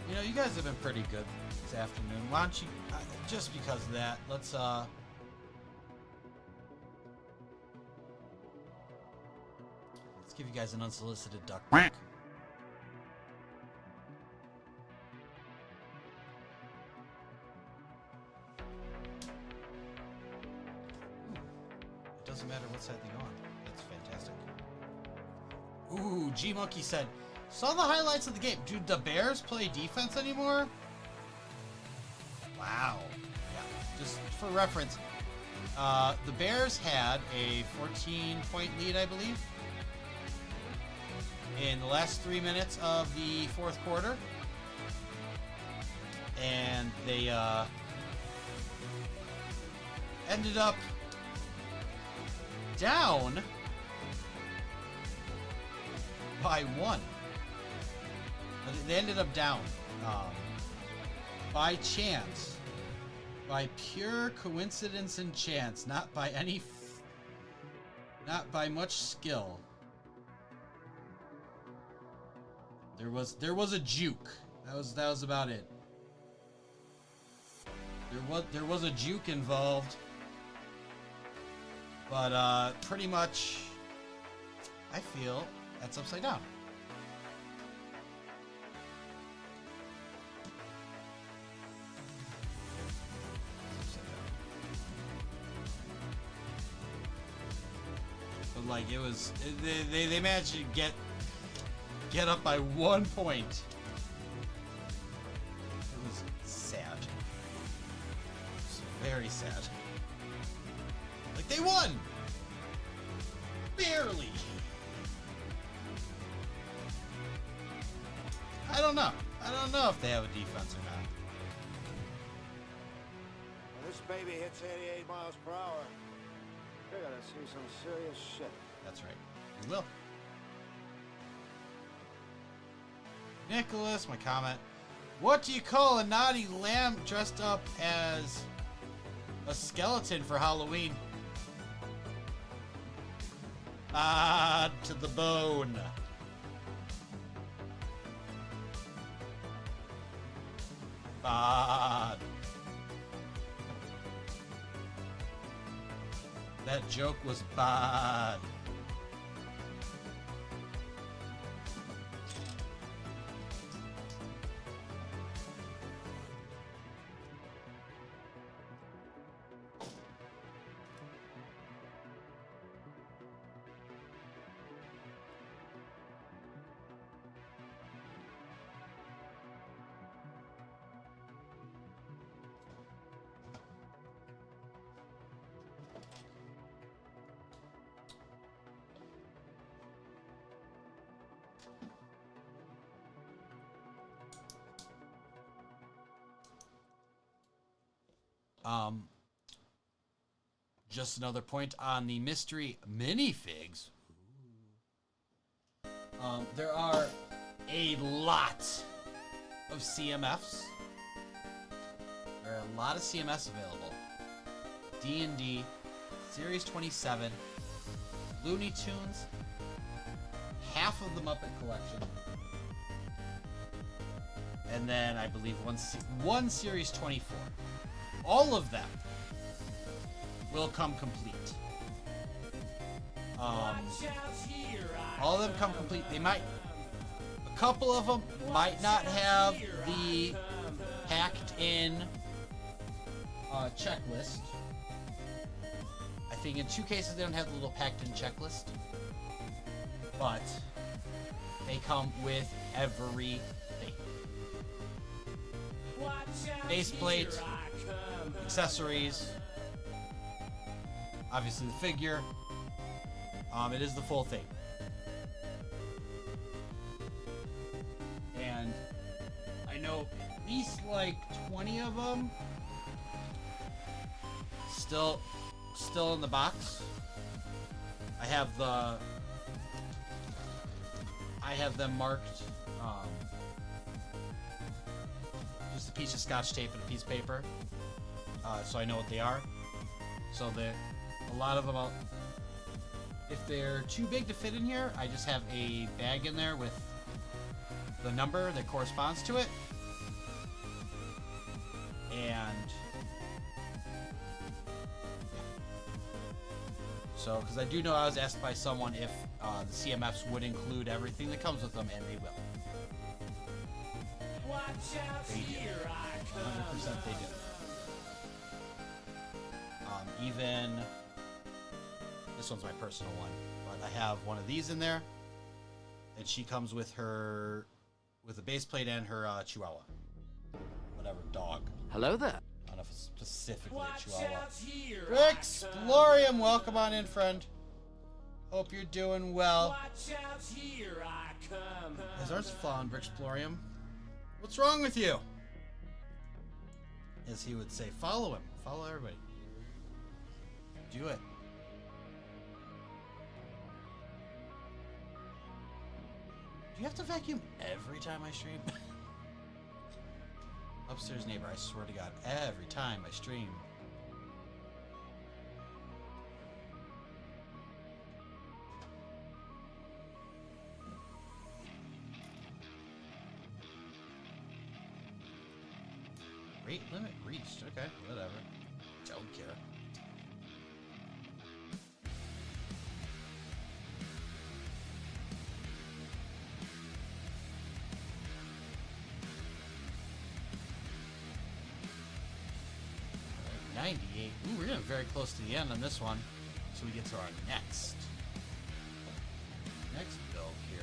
You know, you guys have been pretty good this afternoon. Why don't you, just because of that, let's give you guys an unsolicited duck pic. It doesn't matter what side they're on. That's fantastic. Ooh, G Monkey said, saw the highlights of the game. Do the Bears play defense anymore? Wow. Yeah. Just for reference, the Bears had a 14-point lead, I believe, in the last 3 minutes of the fourth quarter. And they ended up down by 1. They ended up down by chance, by pure coincidence and chance, not by any, not by much skill. There was a juke. That was about it. There was a juke involved, but pretty much, I feel that's upside down. But like it was, they managed to get up by 1 point. It was sad. It was very sad. Barely. I don't know. I don't know if they have a defense or not. When this baby hits 88 miles per hour, you're gonna see some serious shit. That's right. We will. Nicholas, my comment. What do you call a naughty lamb dressed up as a skeleton for Halloween? Ah, to the bone. Bad. That joke was bad. Just another point on the mystery minifigs. There are a lot of CMFs. There are a lot of CMFs available. D&D, Series 27, Looney Tunes, half of the Muppet Collection, and then I believe one Series 24. All of them will come complete. All of them come complete. They might, a couple of them might not have the packed in checklist. I think in 2 cases they don't have the little packed in checklist, but they come with everything. Base plate, accessories, obviously the figure. It is the full thing. And I know at least like 20 of them still in the box. I have them marked, just a piece of Scotch tape and a piece of paper, so I know what they are. So a lot of them, if they're too big to fit in here, I just have a bag in there with the number that corresponds to it. And so, because I do know I was asked by someone if the CMFs would include everything that comes with them, and they will. They do. 100% they do. Even this one's my personal one, but I have one of these in there, and she comes with a base plate and her Chihuahua, whatever dog. Hello there. I don't know if it's specifically a Chihuahua. Explorium, welcome on in, friend. Hope you're doing well. As ours flown, Brixplorium. What's wrong with you? As he would say, follow him. Follow everybody. Do it. Do you have to vacuum every time I stream? Upstairs neighbor, I swear to God, every time I stream. Rate limit reached. Okay, whatever. Don't care. All right, 98. Ooh, we're getting very close to the end on this one. So we get to our next build here.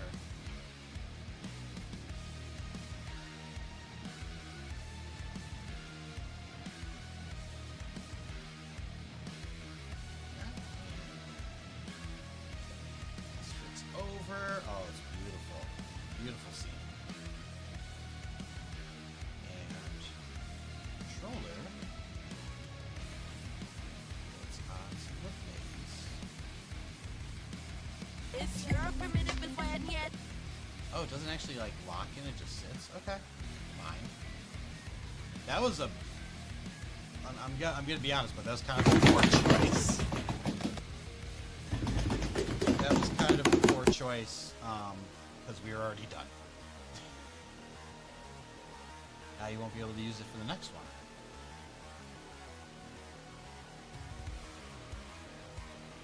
Oh, it doesn't actually like lock in, it just sits. Okay, fine. That was a. I'm gonna be honest, but that was kind of a poor choice. That was kind of a poor choice, because we were already done. Now you won't be able to use it for the next one.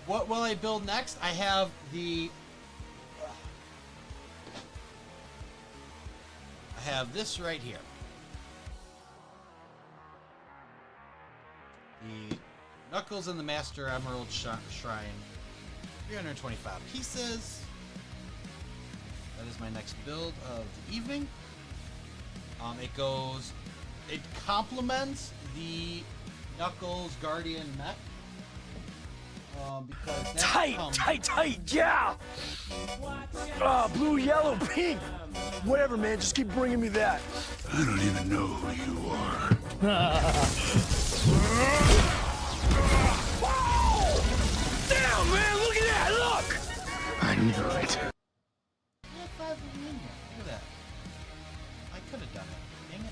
What will I build next? I have the. I have this right here. The Knuckles and the Master Emerald Shrine. 325 pieces. That is my next build of the evening. It complements the Knuckles Guardian mech. Because that Tight, yeah! Blue, yellow, pink! Whatever, man, just keep bringing me that. I don't even know who you are. Damn, man, look at that, look! I knew it. Look at that. I could have done it. Dang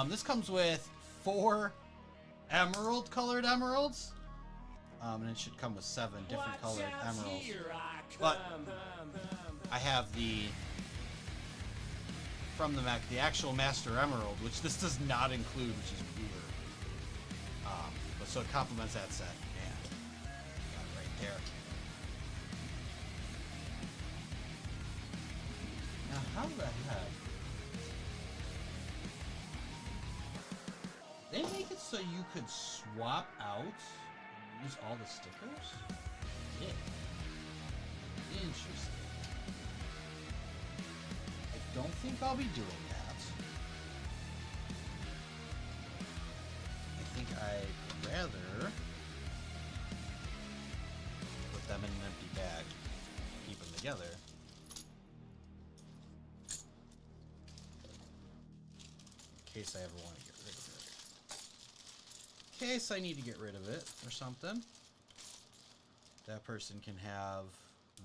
it. This comes with 4 emerald-colored emeralds. And it should come with 7 different colored emeralds. But I have from the mech, the actual Master Emerald, which this does not include, which is weird. But so it complements that set. And got it right there. Now, how the heck? They make it so you could swap out and use all the stickers? Yeah. Interesting. I don't think I'll be doing that. I think I'd rather put them in an empty bag, keep them together. In case I ever want to get rid of it. In case I need to get rid of it or something, that person can have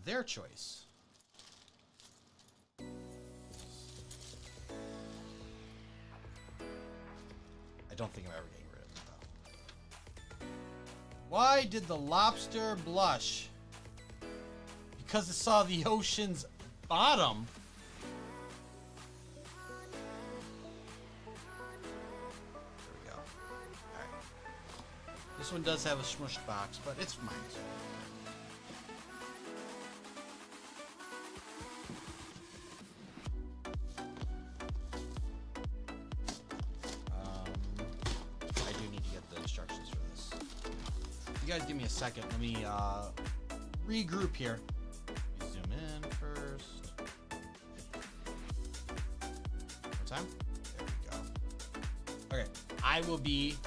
their choice. I don't think I'm ever getting rid of it, though. Why did the lobster blush? Because it saw the ocean's bottom. There we go. Alright. This one does have a smushed box, but it's mine. You guys give me a second. Let me regroup here. Let me zoom in first. One time. There we go. Okay. I will be.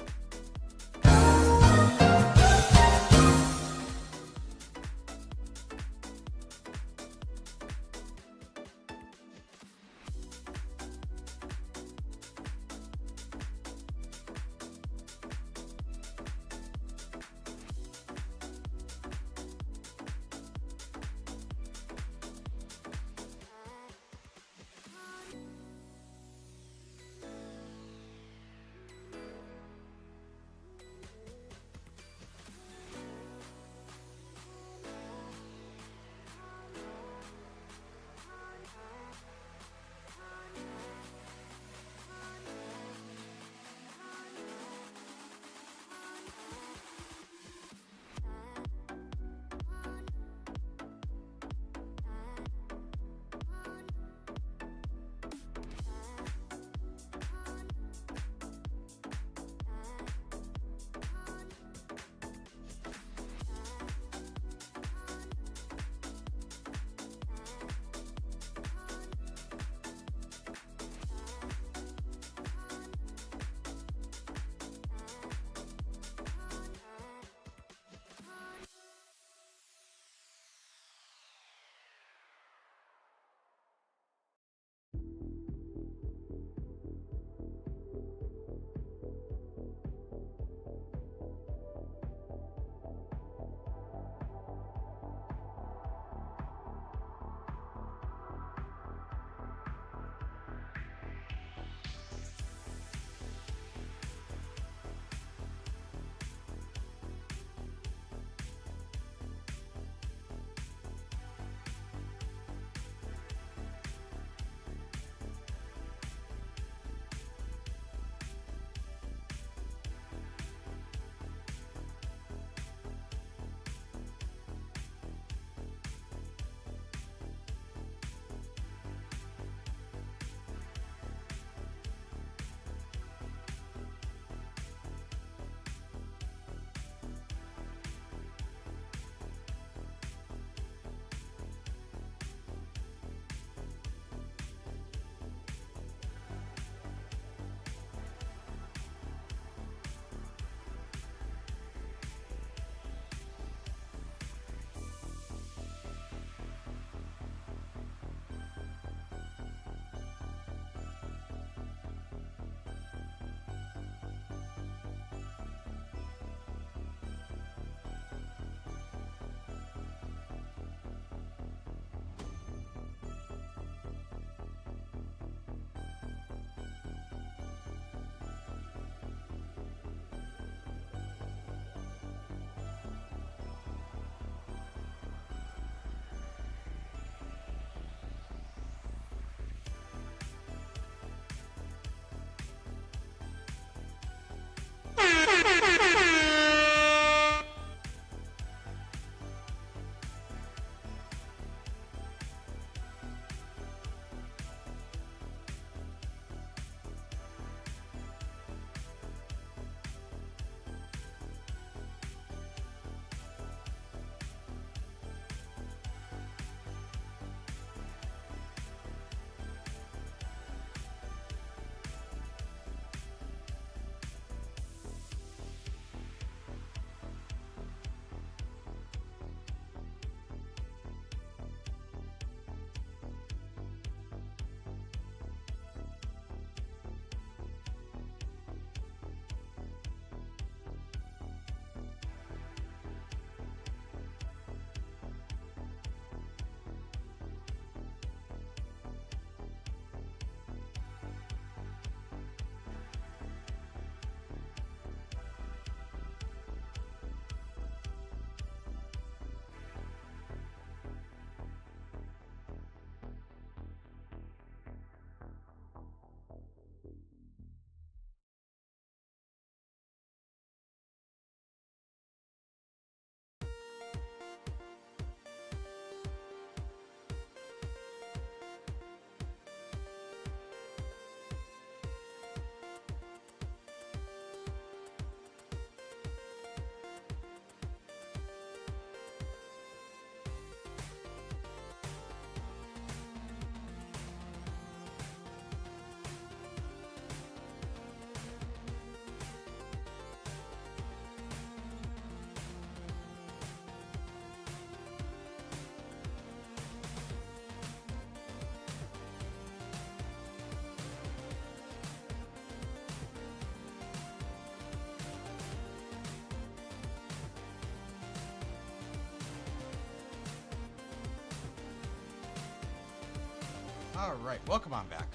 All right, welcome on back.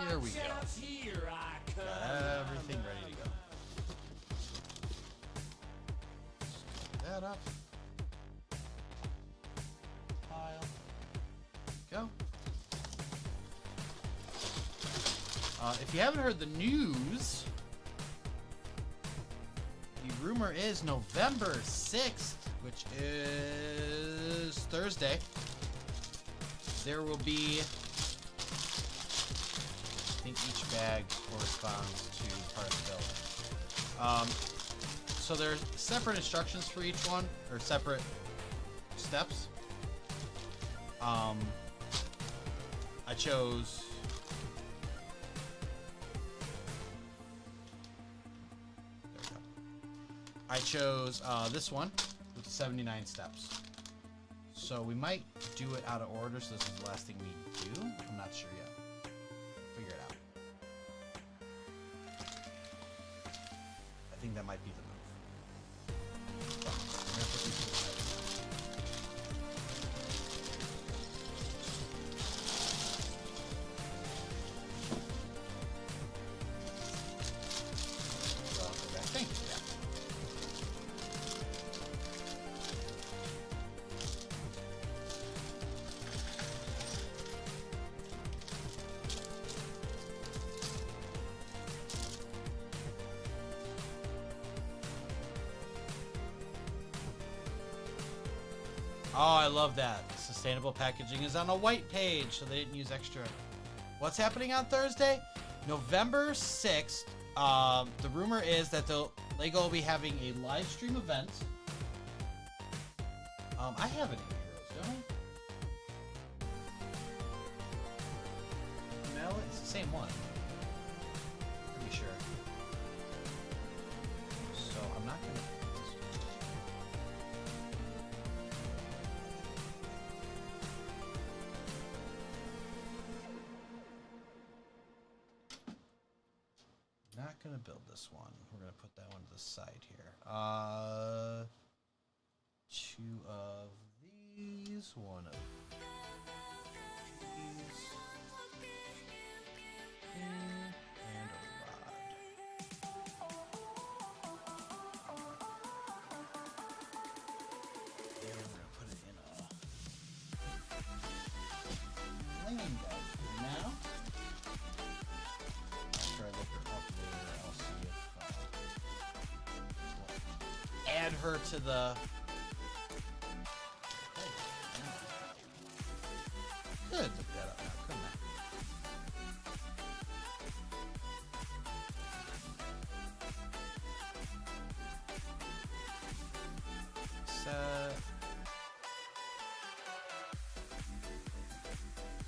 Here we go. Got everything ready to go. Screw that up. File. Go. If you haven't heard the news, the rumor is November 6th, which is Thursday, there will be, I think each bag corresponds to part of the building. So there's separate instructions for each one, or separate steps. I chose this one with 79 steps. So we might do it out of order, so this is the last thing we do. I'm not sure yet. Figure it out. I think that might be the move. So, we're gonna put these to the side. So, I'll go back. Thank you. Yeah. Oh, I love that. Sustainable packaging is on a white page, so they didn't use extra. What's happening on Thursday? November 6th. The rumor is that LEGO will be having a live stream event. I have it in Heroes, don't I? No, it's the same one. Pretty sure. So I'm not gonna. Not gonna build this one. We're gonna put that one to the side here. Two of these, one of these, and a rod. And we're gonna put it in a landing bag now. After I look her up later, I'll see if add her to the. Could look that up now, couldn't I? Set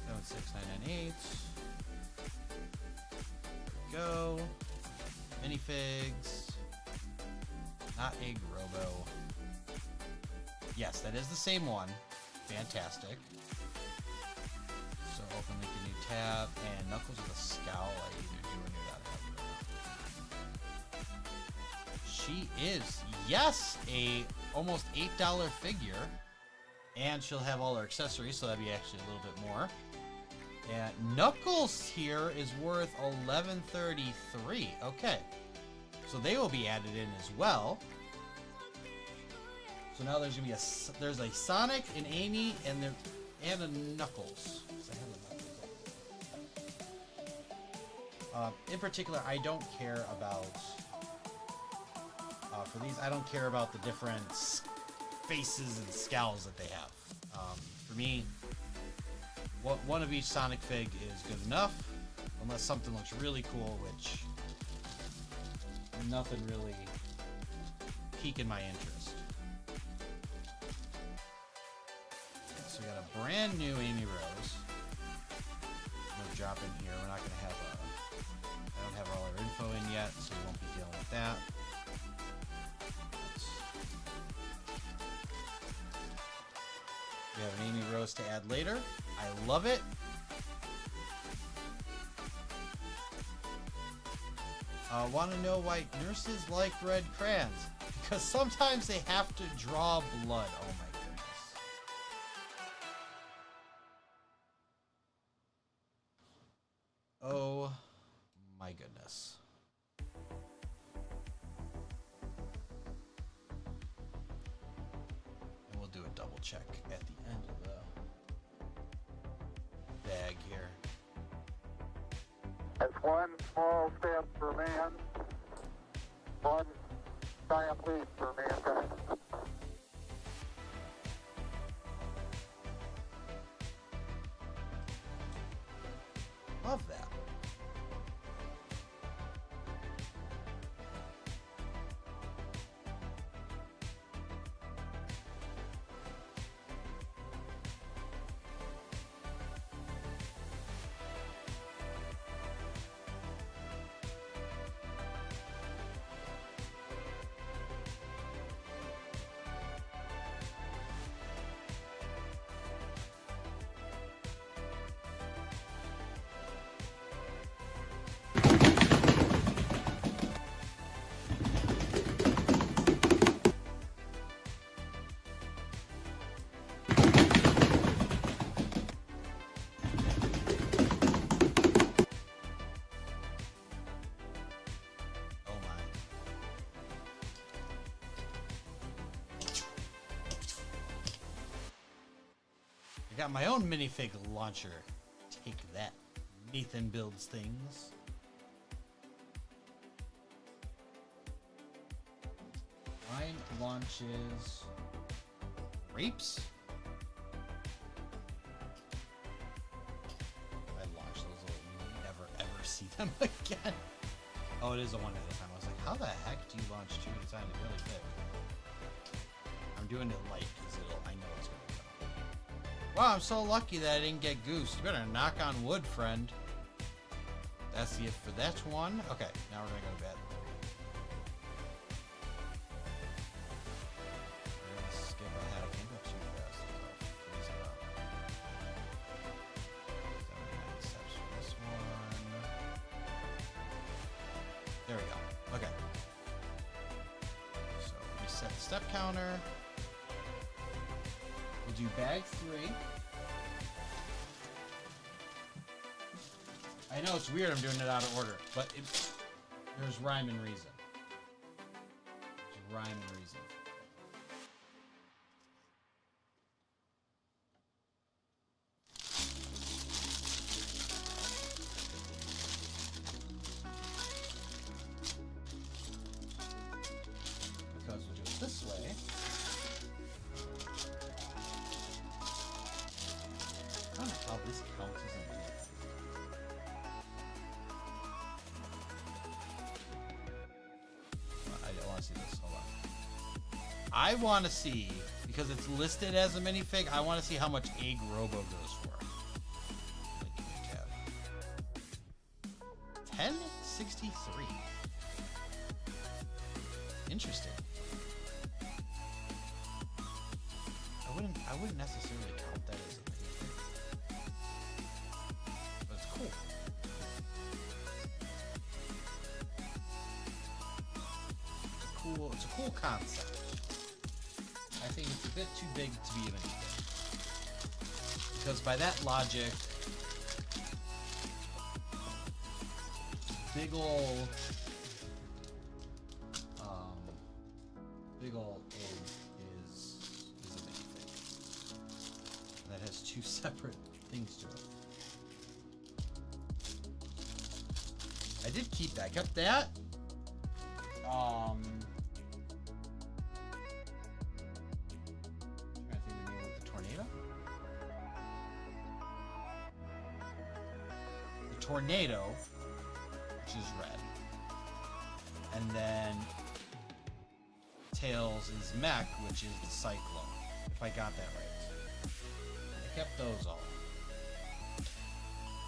76998. Go. Minifigs. Not Eggrobo. Yes, that is the same one. Fantastic. So open like a new tab, and Knuckles with a scowl. I either do or do not have it. She is, yes, a almost $8 figure, and she'll have all her accessories, so that'd be actually a little bit more. And Knuckles here is worth $11.33. Okay, so they will be added in as well. So now there's gonna be there's a Sonic, an Amy, and a Knuckles. In particular, I don't care about for these. I don't care about the different faces and scowls that they have. For me, one of each Sonic fig is good enough, unless something looks really cool, which nothing really piquing my interest. So we got a brand new Amy Rose. I'm gonna drop in here. We're not gonna have I don't have all our info in yet, so we won't be dealing with that. We have an Amy Rose to add later. I love it. Want to know why nurses like red crayons? Because sometimes they have to draw blood. Oh my check at the end of the bag here. It's one small step for man, one giant leap for mankind. Love that. I got my own minifig launcher. Take that. Nathan builds things. Mine launches grapes. I launch those little, never ever see them again. Oh, it is a one at a time. I was like, how the heck do you launch two at a time? It really fit. I'm doing it light because I know it's gonna go. Wow, I'm so lucky that I didn't get goosed. You better knock on wood, friend. That's the it for that one. Okay, now we're gonna go to bed. We're gonna skip ahead. I can't go too fast. Freeze it up. 79 steps for this one. There we go. Okay. So reset the step counter. We'll do bag 3. I know it's weird I'm doing it out of order, but there's rhyme and reason. There's rhyme and reason. Because we'll do it this way. I don't know how this counts as a minifig. I want to see this. Hold on. I want to see, because it's listed as a minifig, I want to see how much Eggrobo goes for. Link in your tab. 1063. Interesting. I wouldn't necessarily count that as a minifig. But it's cool. It's a cool concept. I think it's a bit too big to be a minifig. Because by that logic, big ol' egg is a minifig. That has two separate things to it. I did keep that. I kept that. Trying to think of the name of the tornado. The tornado, which is red, and then Tails is mech, which is the cyclone. If I got that right, I kept those all.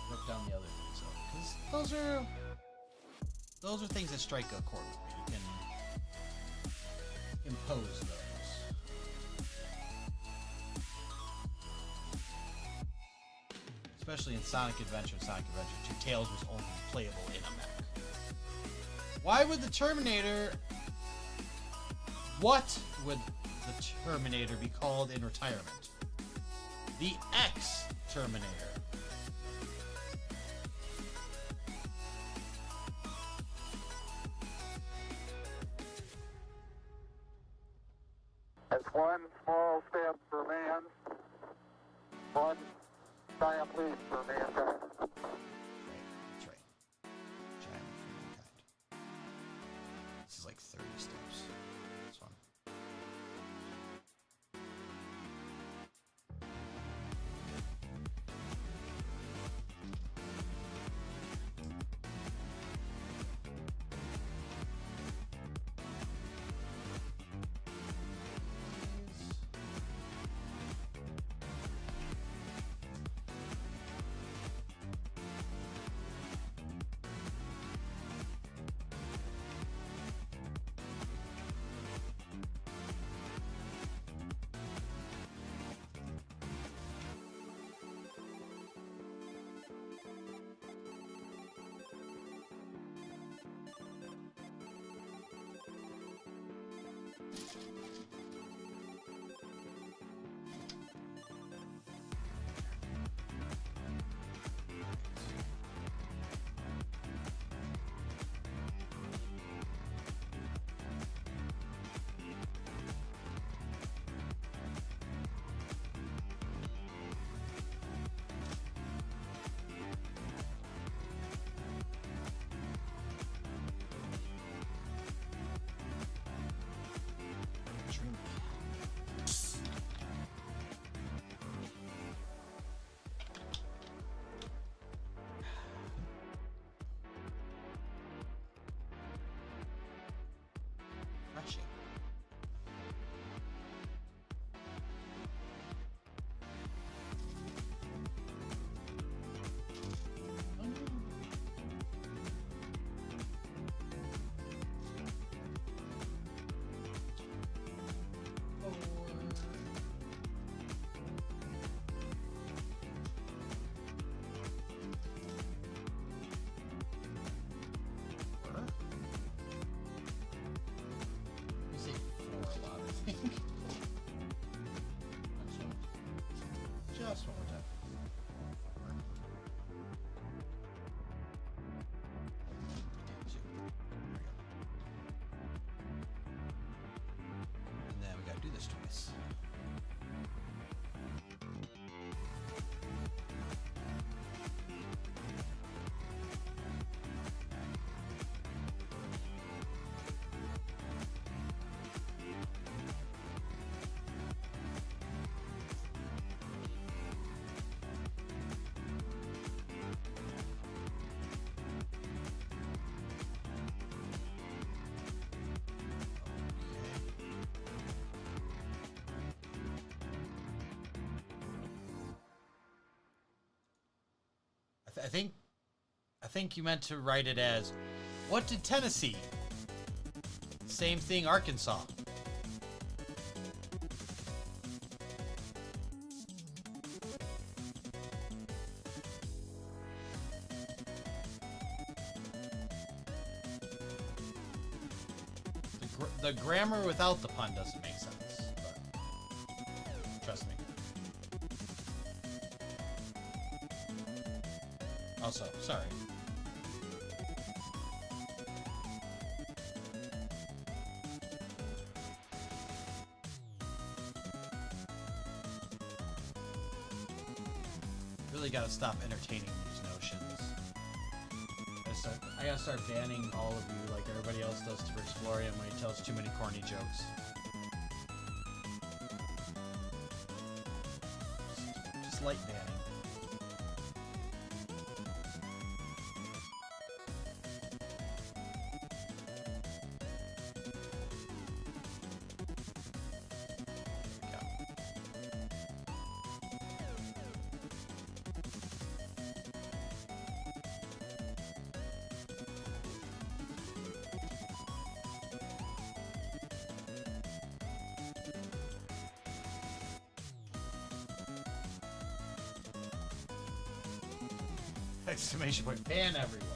Ripped down the other things though, because those are things that strike a chord with me. You can impose those. Especially in Sonic Adventure and Sonic Adventure 2, Tails was only playable in a mech. Why would the Terminator... What would the Terminator be called in retirement? The X-Terminator. It's one small step for man, One giant leap for mankind. That's right. Giant leap for mankind. This is like 30 steps. This one. Refreshing. You say 4 a lot, I think. Just one more time. 4. And 2. There we go. And then we gotta do this twice. I think you meant to write it as, what did Tennessee? Same thing, Arkansas. The grammar without the pun doesn't make sense, but trust me. Also, sorry. Really gotta stop entertaining these notions. I gotta start banning all of you like everybody else does to Exploria when he tells too many corny jokes. Just light banning. Exclamation point, ban everyone.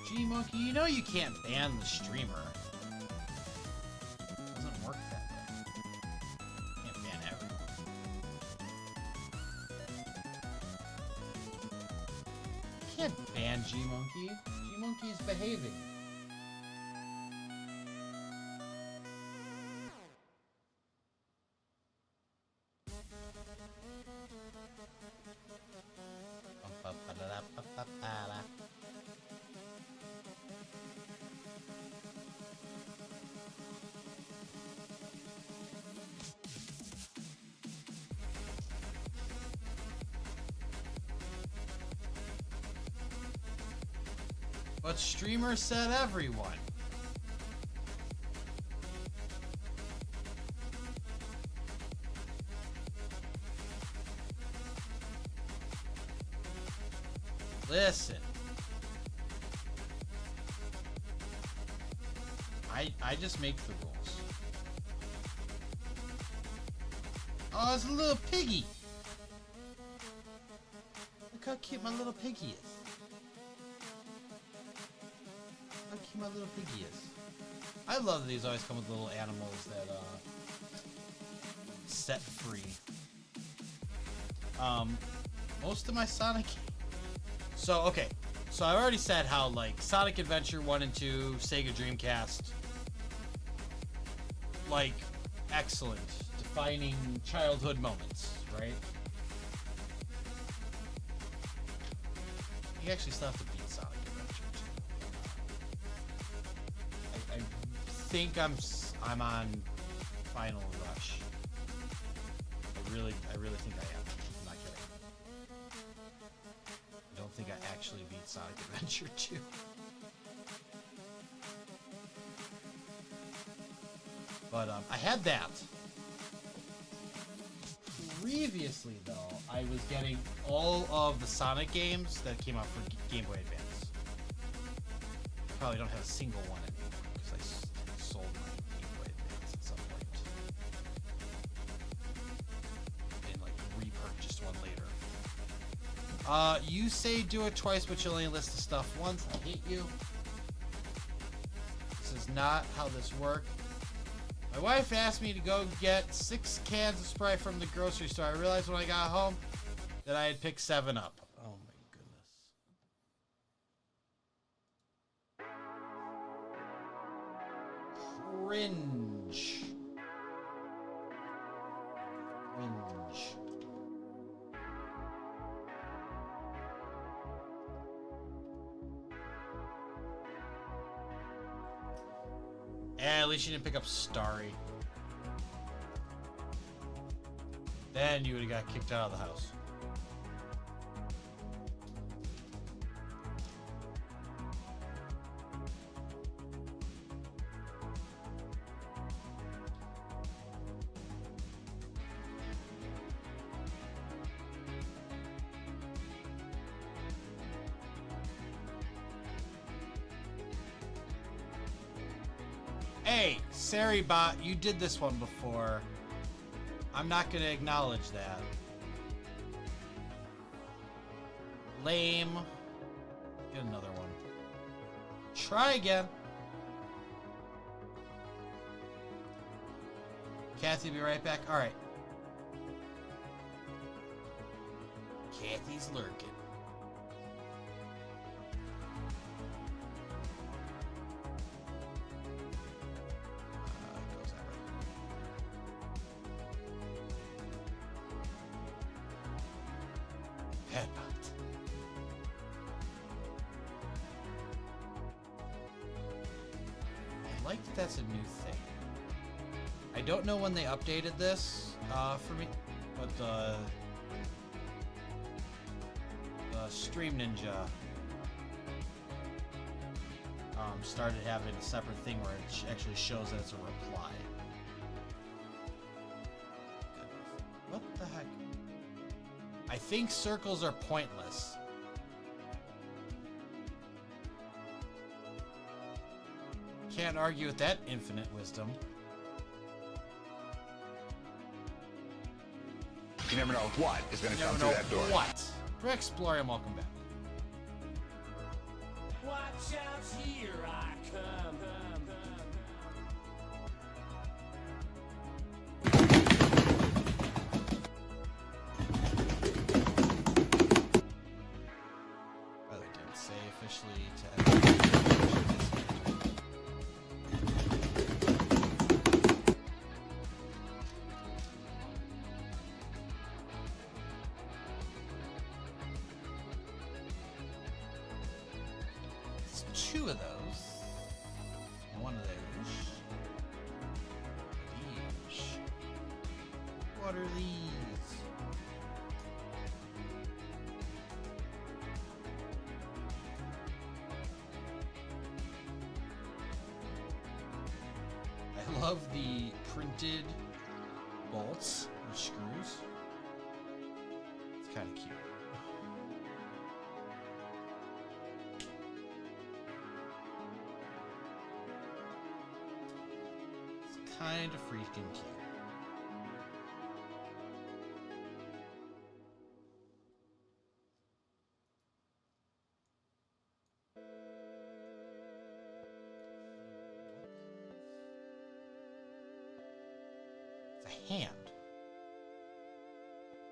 G-Monkey, you know you can't ban the streamer. It doesn't work that way. Can't ban everyone. You can't ban G-Monkey. G-Monkey's behaving. But streamer said everyone. Listen. I just make the rules. Oh, it's a little piggy. Look how cute my little piggy is. How cute my little piggy is. I love that these always come with little animals that set free. Most of my Sonic. So okay, so I already said how like Sonic Adventure 1 and 2, Sega Dreamcast, like excellent, defining childhood moments, right? You actually still have to beat Sonic Adventure 2. I think I'm on Final Rush. I really think I am. I'm not kidding. I don't think I actually beat Sonic Adventure 2. But I had that. Previously, though, I was getting all of the Sonic games that came out for Game Boy Advance. I probably don't have a single one anymore because I sold my Game Boy Advance at some point. And like repurchased one later. You say do it twice, but you only list the stuff once. I hate you. This is not how this works. My wife asked me to go get 6 cans of Sprite from the grocery store. I realized when I got home that I had picked 7 up. Oh my goodness. Cringe. Cringe. At least you didn't pick up Starry. Then you would have got kicked out of the house. Hey, Saribot, you did this one before. I'm not gonna acknowledge that. Lame. Get another one. Try again. Kathy will be right back. Alright. Kathy's lurking. That's a new thing. I don't know when they updated this for me, but the Stream Ninja started having a separate thing where it actually shows that it's a reply. What the heck? I think circles are pointless. Can't argue with that infinite wisdom. You never know what is going to come through that door. What? Brexplorium, welcome back. Watch out, here I come. Oh, they didn't say officially to end. 2 of those. And 1 of those. These. What are these? I love the printed bolts and screws. It's kind of cute. It's kind of freaking cute. Hand.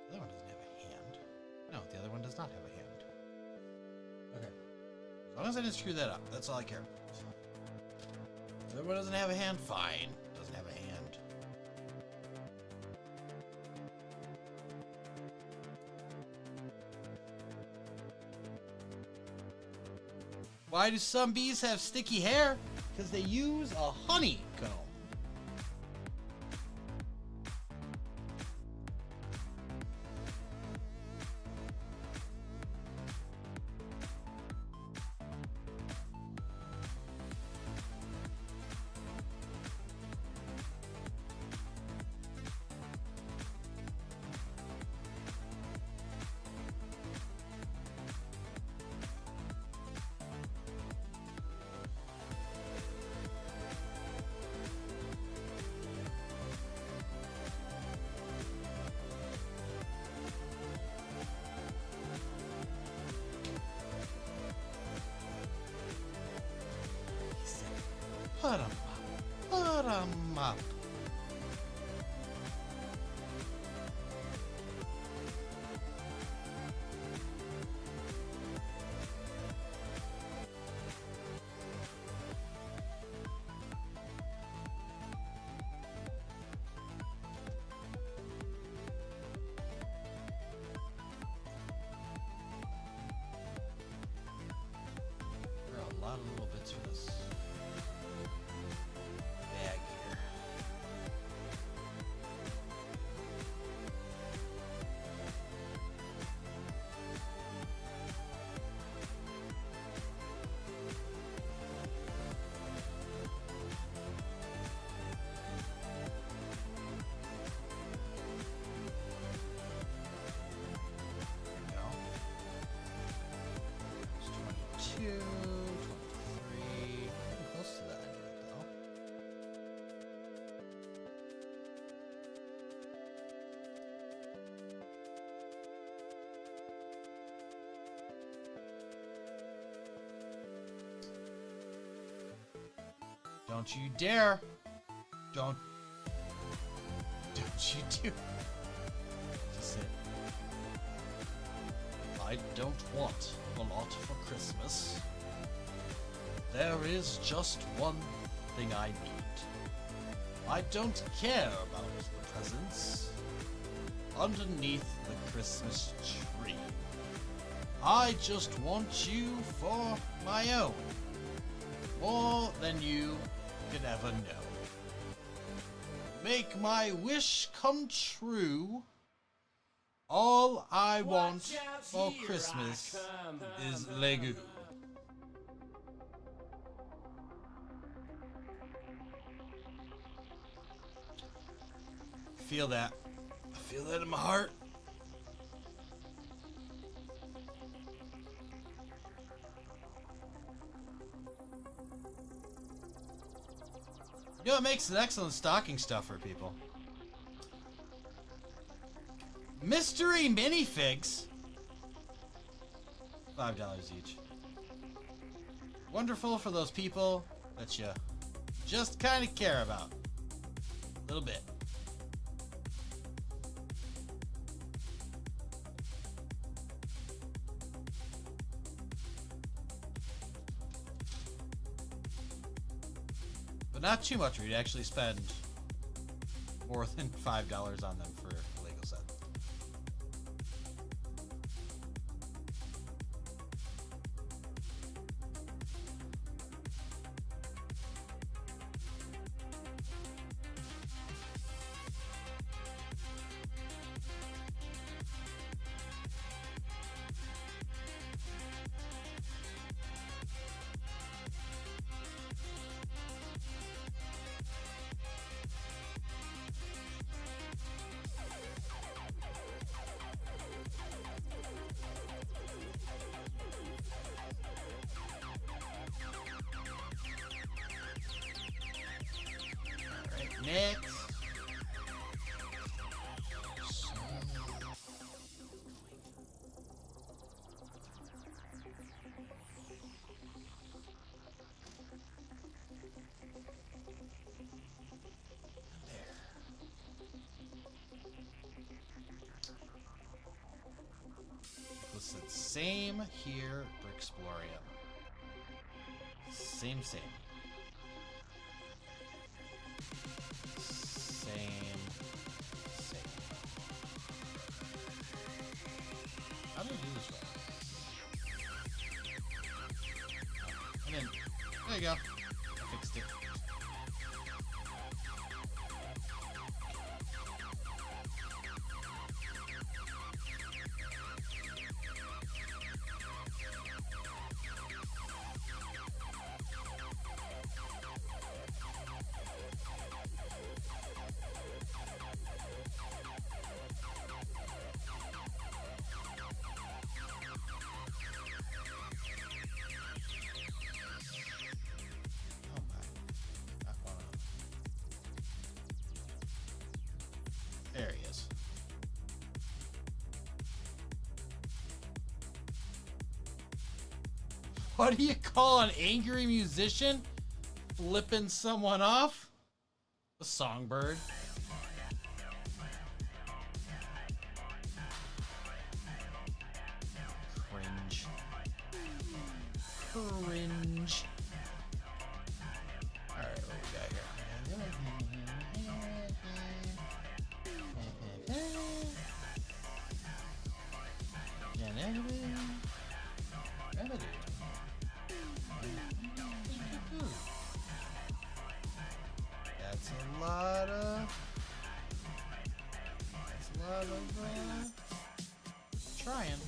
The other one doesn't have a hand. No, the other one does not have a hand. Okay. As long as I didn't screw that up, that's all I care. The other one doesn't have a hand? Fine. Doesn't have a hand. Why do some bees have sticky hair? Because they use a honeycomb. Put 'em up. Put 'em up. There are a lot of little bits for this bag here. There we go. There's 22, 23. Pretty close to that end though. Don't you dare! Don't you do? Just it. I don't want a lot for Christmas. There is just one thing I need. I don't care about the presents underneath the Christmas tree. I just want you for my own. More than you could ever know. Make my wish come true. All I want for Christmas is Lego. Feel that. I feel that in my heart. You know, it makes an excellent stocking stuffer, people. Mystery minifigs. $5 each. Wonderful for those people that you just kind of care about. A little bit. But not too much, where you'd actually spend more than $5 on them for a Lego set. Next. Listen, same here, Brixplorium. Same. Same. How do I do this right? And then, there you go. I fixed it. There he is. What do you call an angry musician? Flipping someone off? A songbird. Cringe. Cringe. Alright, what we got here? That's a lot of trying.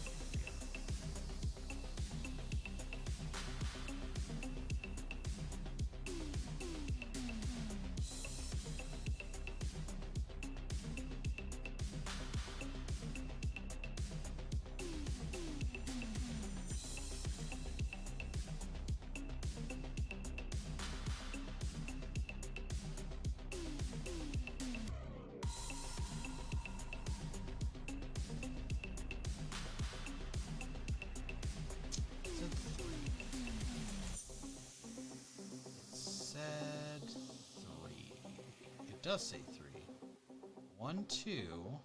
Does say 3. 1, 2.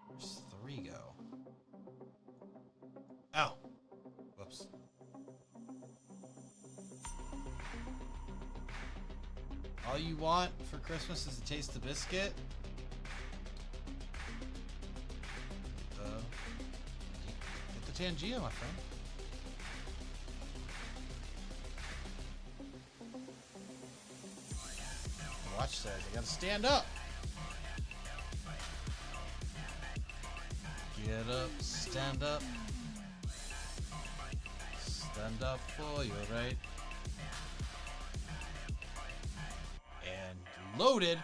Where's 3 go? Ow. Whoops. All you want for Christmas is a taste of biscuit? Get the Tangea, my friend. Watch says I gotta stand up. Get up, stand up. Stand up for your right. And loaded.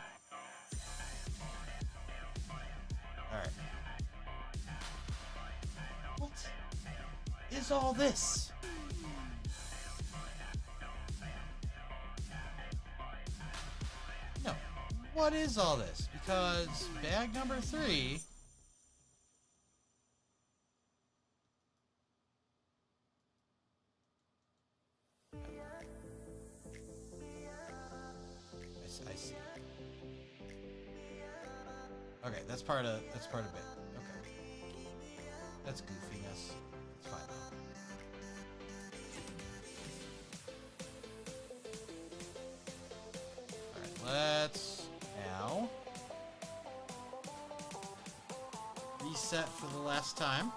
Alright. What is all this? What is all this? Because bag number 3... I see. Okay, that's part of bit. Okay. That's goofiness. It's fine though. Alright, let's now reset for the last time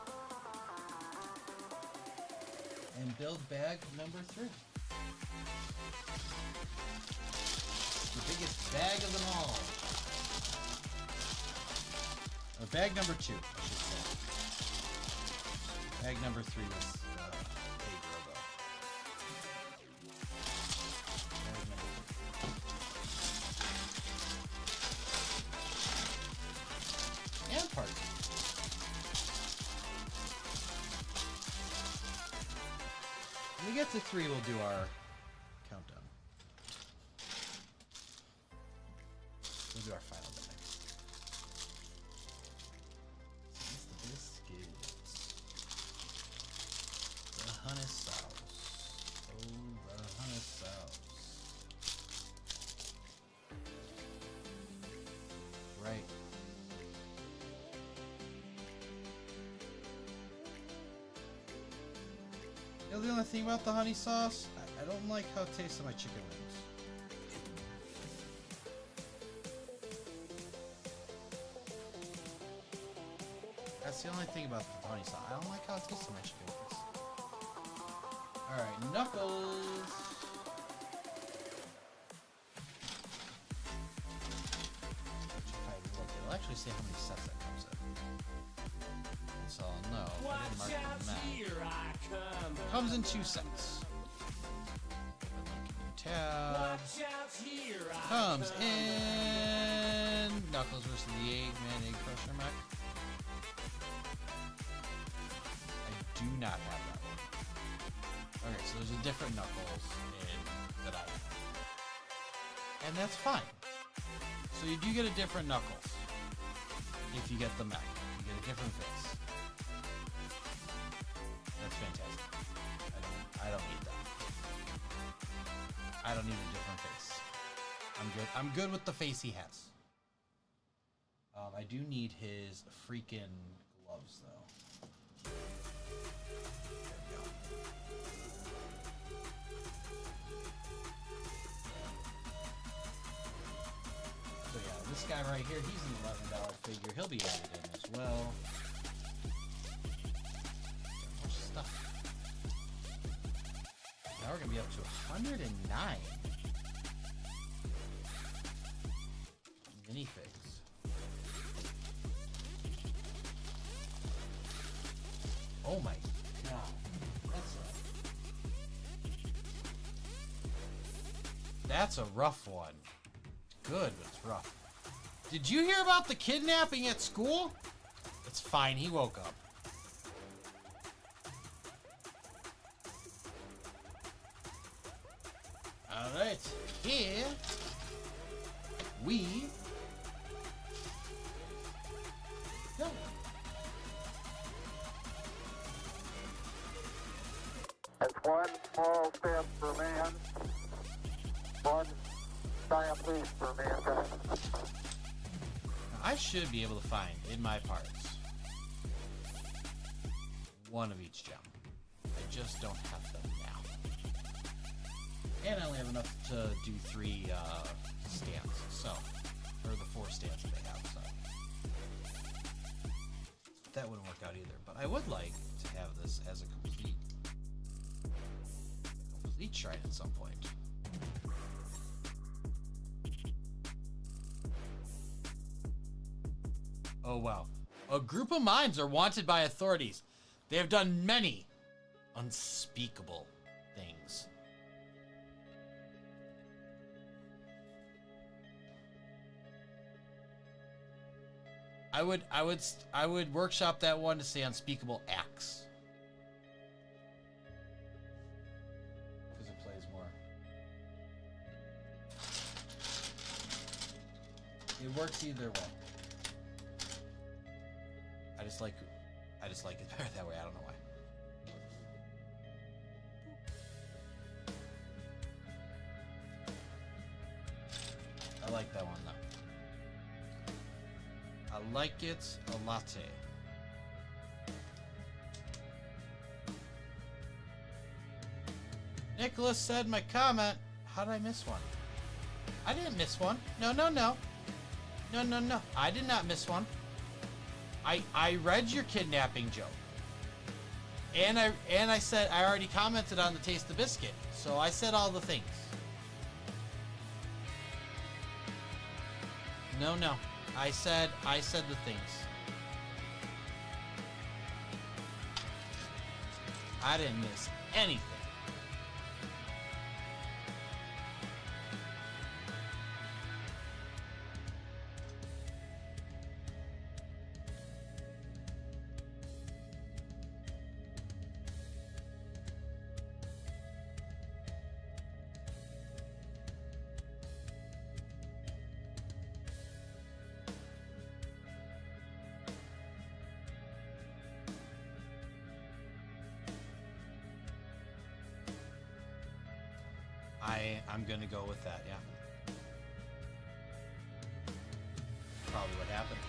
and build bag number 3. The biggest bag of them all. Or bag number 2, I should say. Bag number 3 was Eggrobo. And parts. When we get to 3, we'll do our countdown. do our final die. It's the biscuits. The honey sauce. Oh, the honey sauce. Right. You know the only thing about the honey sauce? I don't like how it tastes on my chicken wings. That's the only thing about the honey sauce. I don't like how it tastes on my chicken wings. Alright, Knuckles! It'll actually say how many sets that comes in. So no, I didn't mark the map. Comes in 2 sets. Tab. Comes in Knuckles versus the Eggman Egg Crusher mech. I do not have that one. Okay, so there's a different Knuckles that I have. And that's fine. So you do get a different Knuckles if you get the mech. You get a different face. That's fantastic. I don't need that. I don't need a different face. I'm good. I'm good with the face he has. I do need his freaking gloves though. There we go. So yeah, this guy right here, he's an $11 figure. He'll be added in as well. More stuff. Now we're gonna be up to 109 minifigs. Oh my god, that's a rough one. Good, but it's rough. Did you hear about the kidnapping at school? It's fine, he woke up. Alright, here we go. It's one small step for man, one giant leap for mankind. I should be able to find in my parts one of each gem. I just don't have them now. And I only have enough to do 3 stands, so, or the 4 stands that they have, so. That wouldn't work out either, but I would like to have this as a complete shrine at some point. Oh wow. A group of mimes are wanted by authorities. They have done many unspeakable things. I would workshop that one to say unspeakable acts. Because it plays more. It works either way. I just like it better that way. I don't know why. I like that one though. I like it a latte. Nicholas said my comment. How did I miss one? I didn't miss one. No. I did not miss one. I read your kidnapping joke. And I said I already commented on the taste of biscuit. So I said all the things. No. I said the things. I didn't miss anything. I'm gonna go with that, yeah. Probably what happened.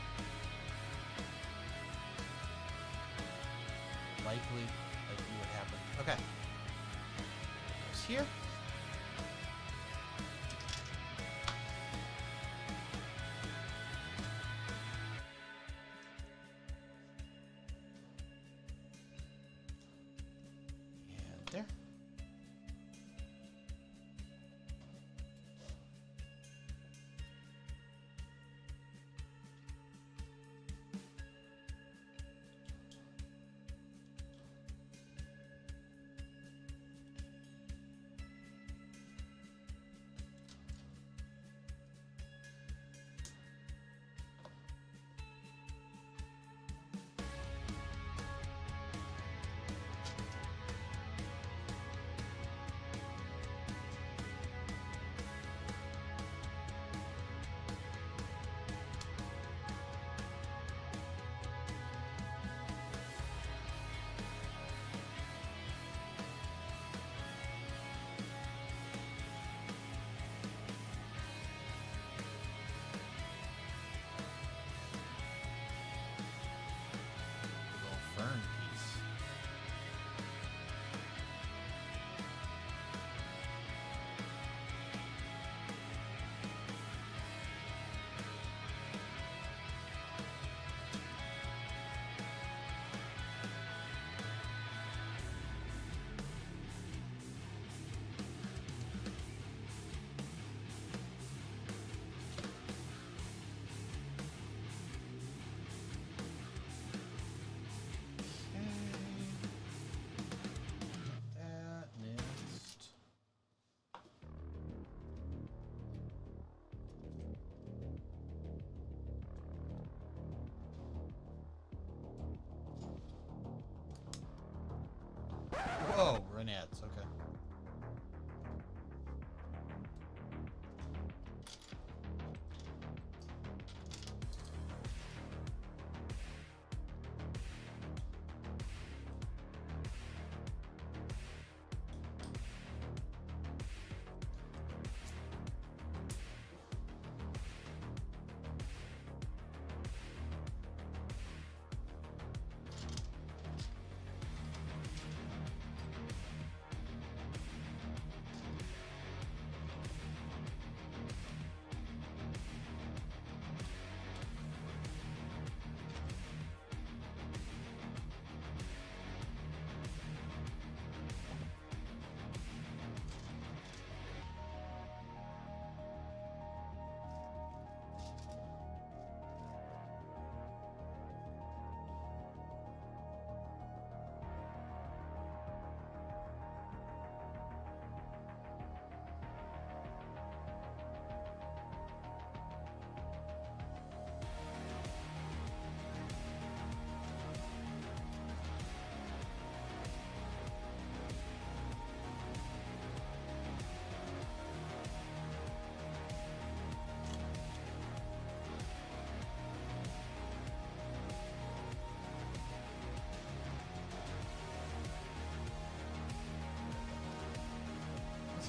Likely what happened. Okay. Goes here. And there. Fern piece. That next. Whoa, Renettes, okay.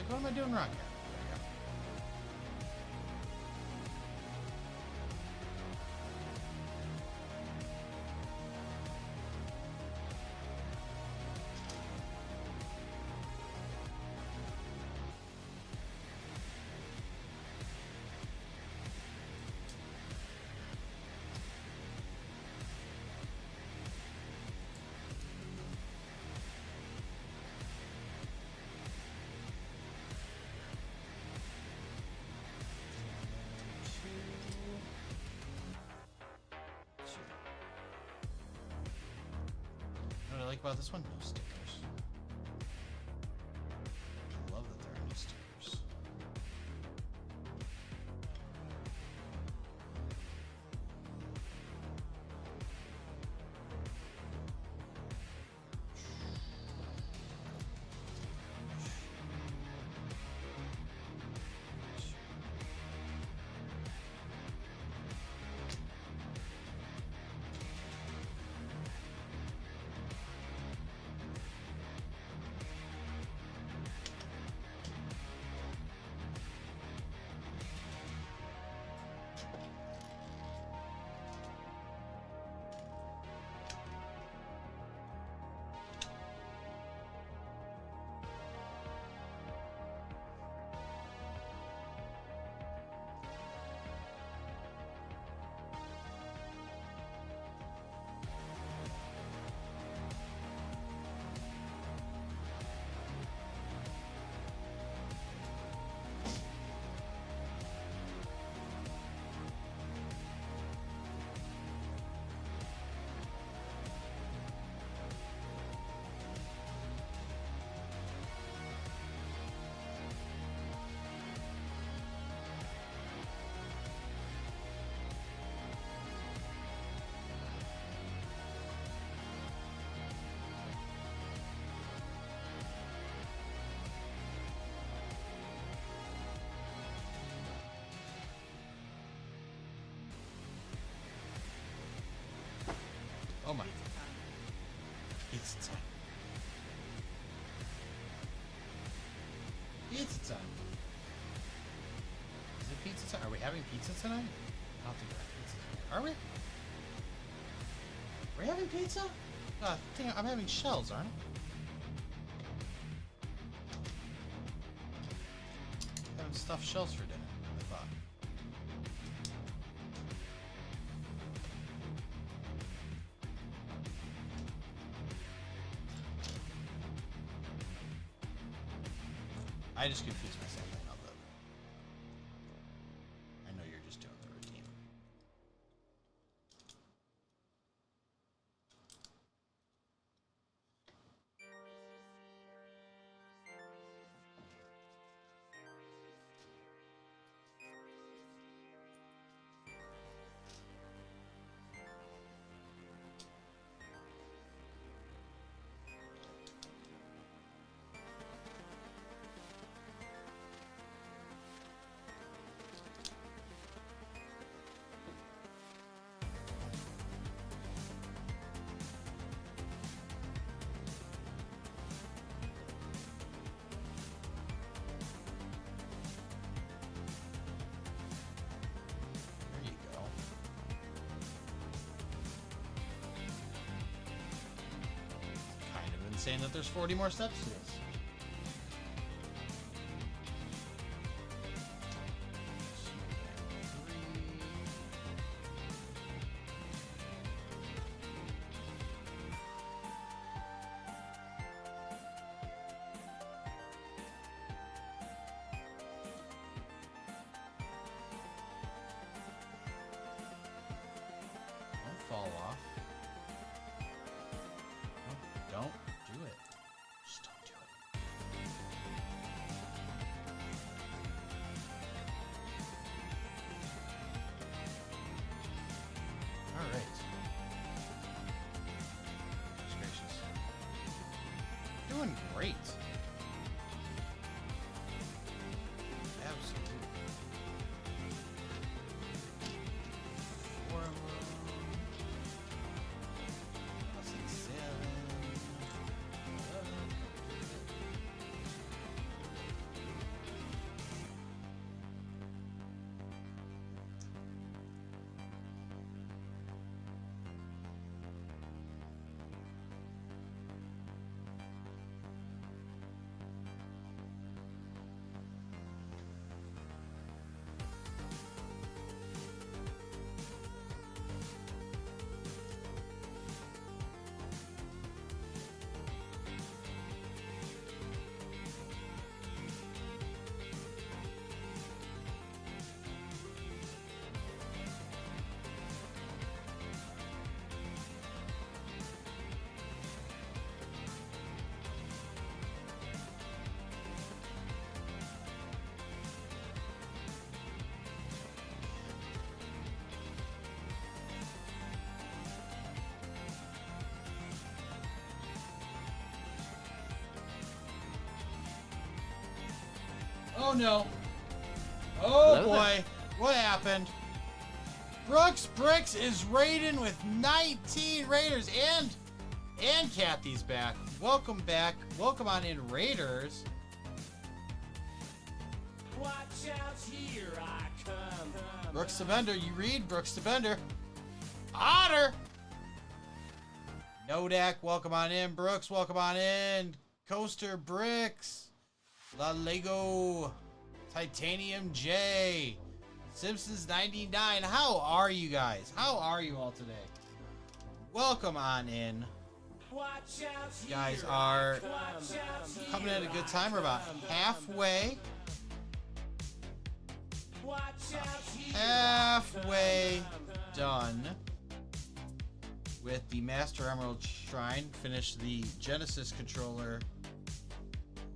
What am I doing wrong here? There we go. You know what I like about this one? No stickers. I love that there are no stickers. pizza tonight? Are we having pizza tonight? I don't think we're having pizza tonight. Are we? We're having pizza? Dang, I'm having shells, aren't I? Having stuffed shells for dinner, I thought. I just confused myself. I know you're just doing the routine. Saying that there's 40 more steps to this. Don't fall off. Don't do it. Just don't do it. All right. Goodness gracious. Doing great. Absolutely. 4 of them. Plus it's 7. Oh no. Oh Hello boy. there. What happened? Brooks Bricks is raiding with 19 raiders and Kathy's back. Welcome back. Welcome on in, Raiders. Watch out, here I come. Brooks the Vendor, you read Brooks the Vendor. Otter. Nodak, welcome on in. Brooks, welcome on in. Coaster Bricks. La Lego. Titanium J. Simpsons 99. How are you guys? How are you all today? Welcome on in. You guys are coming at a good time. We're about halfway done with the Master Emerald Shrine. Finished the Genesis controller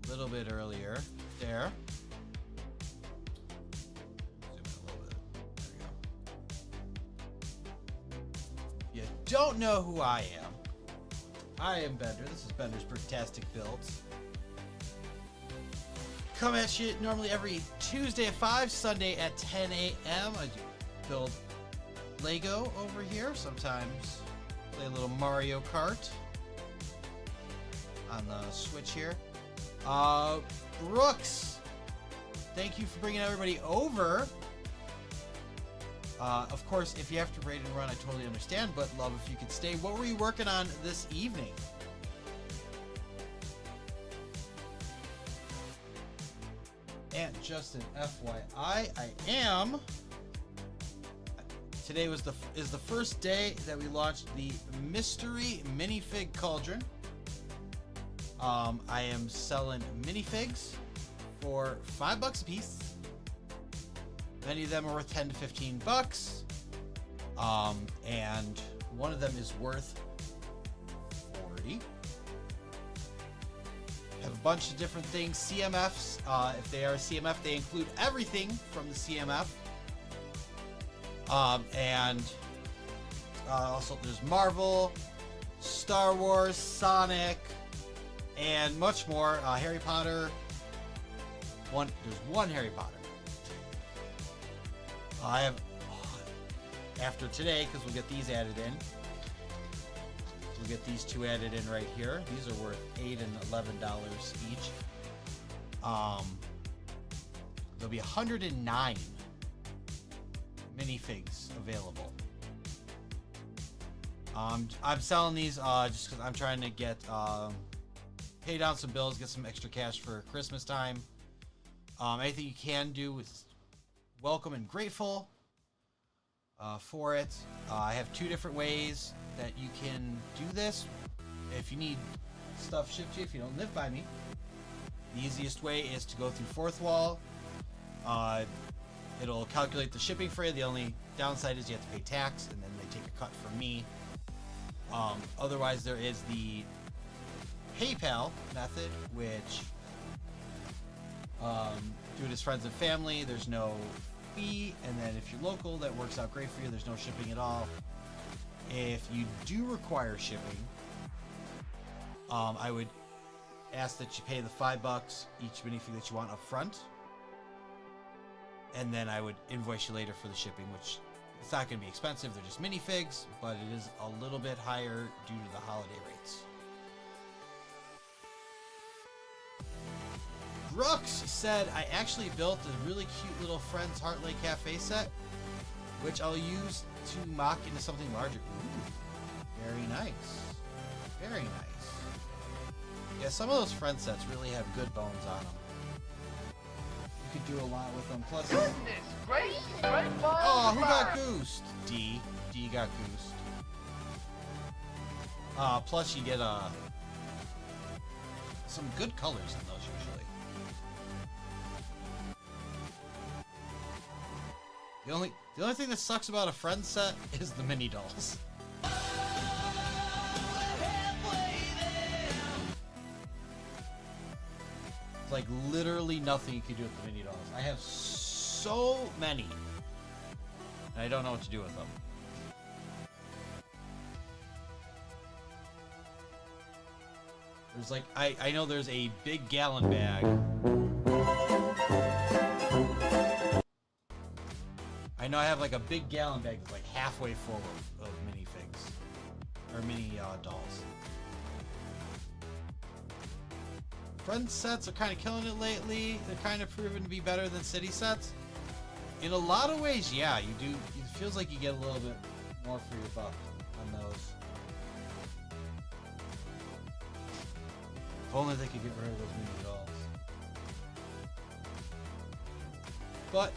a little bit earlier. There. Zoom in a little bit. There we go. You don't know who I am. I am Bender. This is Bender's Bricktastic Builds. Come at you normally every Tuesday at 5, Sunday at 10 a.m. I build Lego over here. Sometimes play a little Mario Kart on the Switch here. Brooks, thank you for bringing everybody over. Of course, if you have to raid and run, I totally understand, but love if you could stay. What were you working on this evening? And just an FYI, I am. Today is the first day that we launched the mystery minifig cauldron. I am selling minifigs for $5 a piece. Many of them are worth 10 to 15 bucks. And one of them is worth 40. Have a bunch of different things. CMFs, if they are a CMF, they include everything from the CMF. Also there's Marvel, Star Wars, Sonic, and much more. Harry Potter. There's one Harry Potter. I have after today, because we'll get these added in. We'll get these two added in right here. These are worth $8 and $11 each. There'll be 109 minifigs available. I'm selling these just because I'm trying to get pay down some bills, get some extra cash for Christmas time. Anything you can do is welcome and grateful for it. I have two different ways that you can do this. If you need stuff shipped to you, if you don't live by me, the easiest way is to go through Fourth Wall. It'll calculate the shipping for you. The only downside is you have to pay tax, and then they take a cut from me. Otherwise, there is the PayPal method, which do it as friends and family. There's no fee, and then if you're local, that works out great for you. There's no shipping at all. If you do require shipping, I would ask that you pay the $5 each minifig that you want up front, and then I would invoice you later for the shipping, which it's not going to be expensive. They're just minifigs, but it is a little bit higher due to the holiday rates. Brooks said, I actually built a really cute little Friends Heartlake Cafe set, which I'll use to mock into something larger. Ooh, very nice. Very nice. Yeah, some of those Friends sets really have good bones on them. You could do a lot with them. Plus, Goodness gracious, great ball. oh, who got goosed? D got goosed. Plus you get some good colors in those usually. The only thing that sucks about a Friends set is the mini dolls. It's like literally nothing you can do with the mini dolls. I have so many, and I don't know what to do with them. There's like, I know there's a big gallon bag. I know I have like a big gallon bag that's like halfway full of minifigs. Or mini dolls. Friends sets are kind of killing it lately. They're kind of proven to be better than city sets. In a lot of ways, yeah, you do. It feels like you get a little bit more for your buck on those. If only they could get rid of those mini dolls. But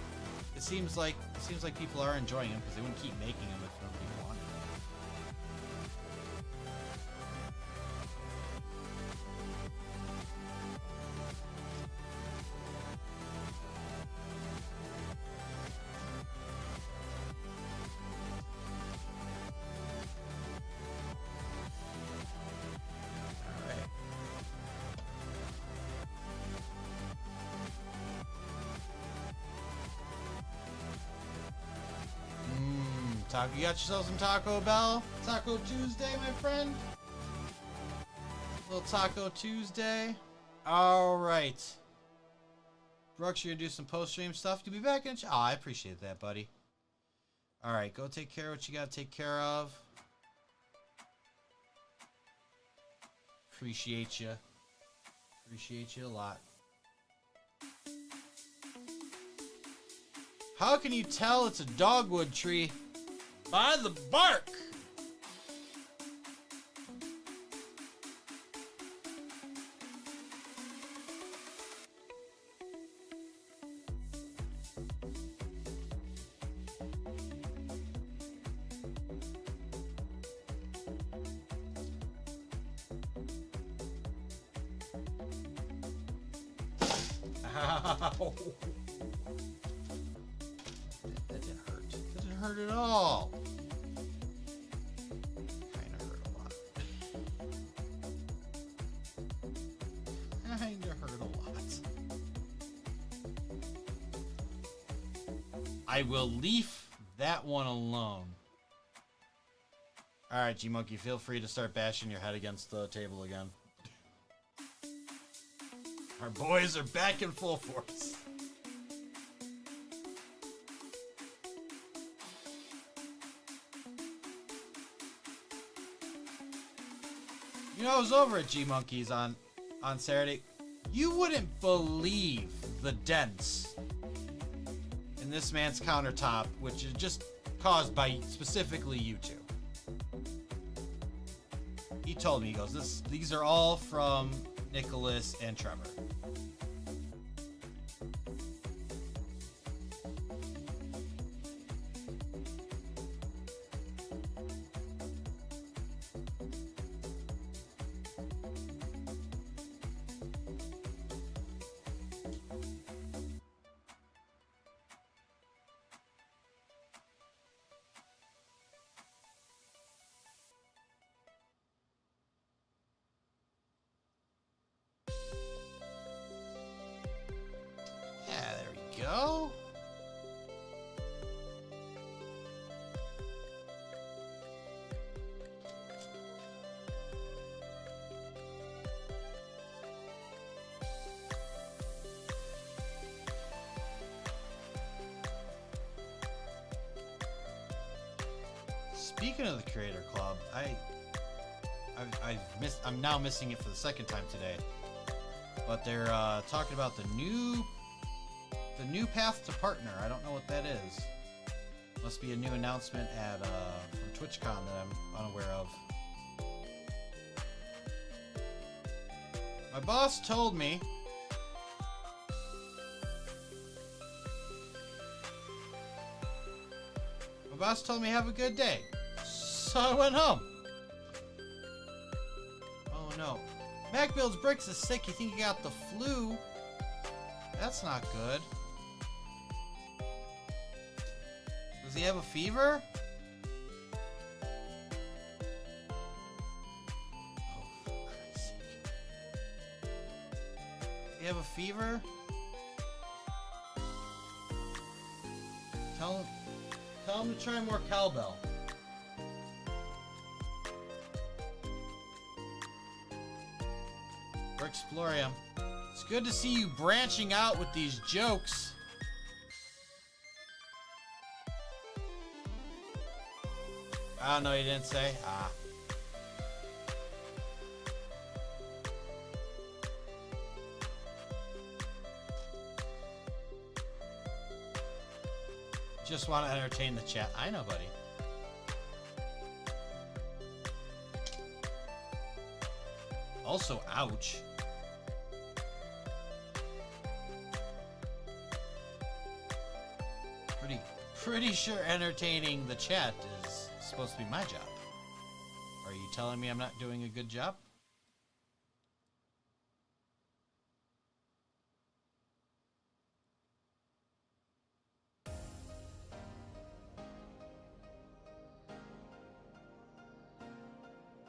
it seems like people are enjoying them because they wouldn't keep making them if nobody wanted them. You got yourself some Taco Bell? Taco Tuesday, my friend? Little Taco Tuesday. Alright. Brooks, you're gonna do some post-stream stuff. You'll be back in... Oh, I appreciate that, buddy. Alright, go take care of what you gotta take care of. Appreciate you. Appreciate you a lot. How can you tell it's a dogwood tree? By the bark! Ow. That didn't hurt. That didn't hurt at all. Kinda hurt a lot. Kinda hurt a lot. I will leave that one alone. Alright, G-Monkey, feel free to start bashing your head against the table again. Our boys are back in full force. You know, I was over at G-Monkeys on Saturday. You wouldn't believe the dents in this man's countertop, which is just caused by specifically you two. He told me, he goes, these are all from Nicholas and Trevor. Go. Speaking of the Creator Club, I'm now missing it for the second time today. But they're talking about the new path to partner. I don't know what that is. Must be a new announcement at from TwitchCon that I'm unaware of. My boss told me have a good day. So I went home. Oh no. Mac Builds Bricks is sick. You think he got the flu? That's not good. Does he have a fever? Oh, for Christ's sake. Does he have a fever? Tell him to try more cowbell. Or Explorium. It's good to see you branching out with these jokes. Oh, no, you didn't say? Ah. Just want to entertain the chat. I know, buddy. Also, ouch. Pretty sure entertaining the chat is supposed to be my job. Are you telling me I'm not doing a good job?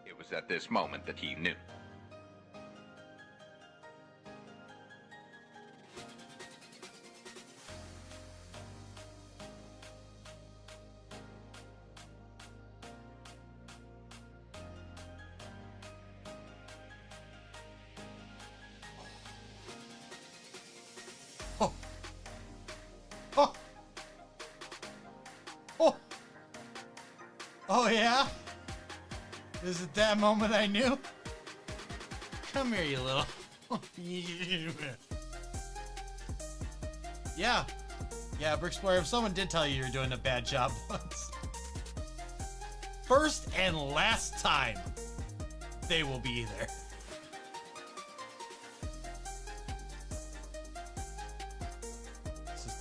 It was at this moment that he knew. Oh yeah? Is it that moment I knew? Come here, you little... Yeah. Yeah, Brick Explorer, if someone did tell you you're doing a bad job once, first and last time they will be there.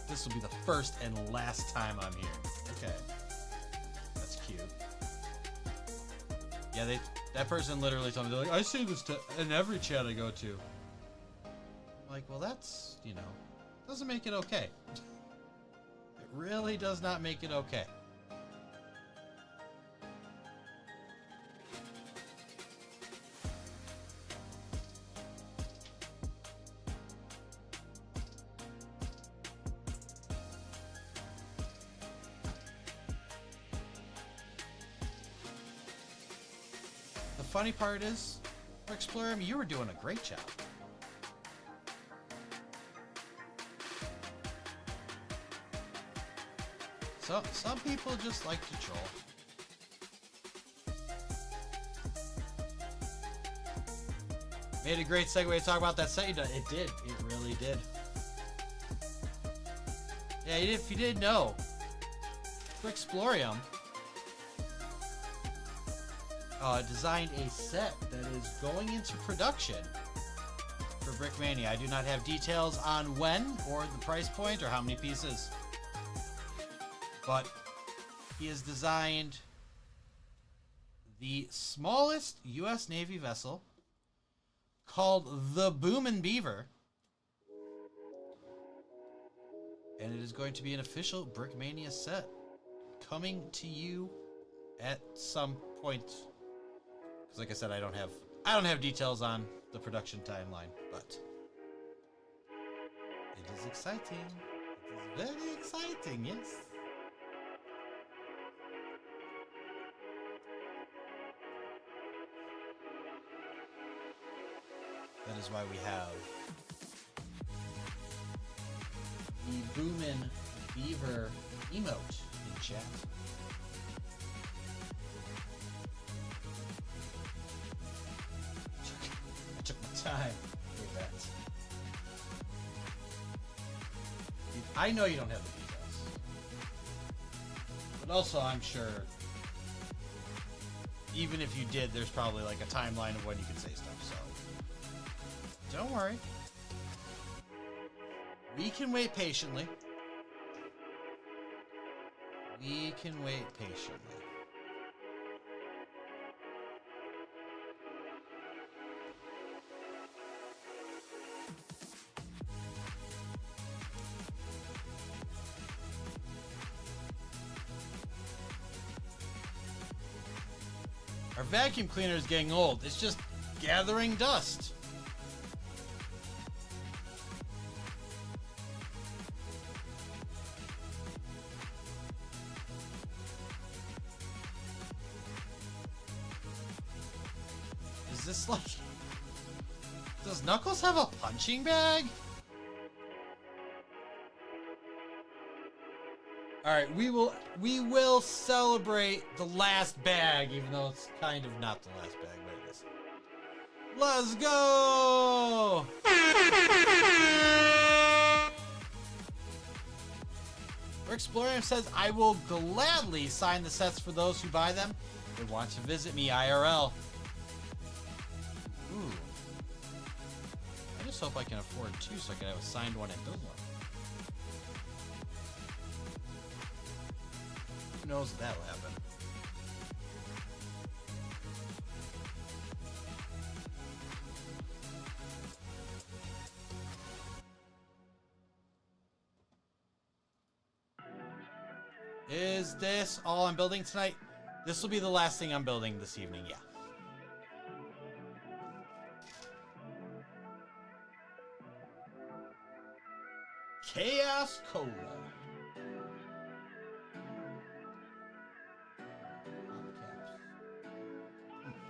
This will be the first and last time I'm here. Okay. That's cute. Yeah, that person literally told me, they're like, I say this to in every chat I go to. I'm like, well, that's, you know, doesn't make it okay. It really does not make it okay. The funny part is, Explorer, you were doing a great job. So, some people just like to troll. Made a great segue to talk about that set you done. It did. It really did. Yeah, if you didn't know, Explorium designed a set that is going into production for Brickmania. I do not have details on when or the price point or how many pieces. But he has designed the smallest U.S. Navy vessel called the Boomin' Beaver. And it is going to be an official Brickmania set coming to you at some point. Because like I said, I don't have details on the production timeline, but it is exciting. It is very exciting, yes. That is why we have the Boomin' Beaver emote in chat. I took my time with that. I know you don't have the details. But also, I'm sure, even if you did, there's probably like a timeline of when you can say stuff, so. Don't worry. We can wait patiently. We can wait patiently. Our vacuum cleaner is getting old. It's just gathering dust. Is this like... Does Knuckles have a punching bag? Alright, we will celebrate the last bag, even though it's kind of not the last bag, but it is. Let's go! Rick Splorium says, I will gladly sign the sets for those who buy them and want to visit me IRL. Ooh. I just hope I can afford two so I can have a signed one and build one. Who knows if that'll happen. Is this all I'm building tonight? This will be the last thing I'm building this evening, yeah. Chaos Cola.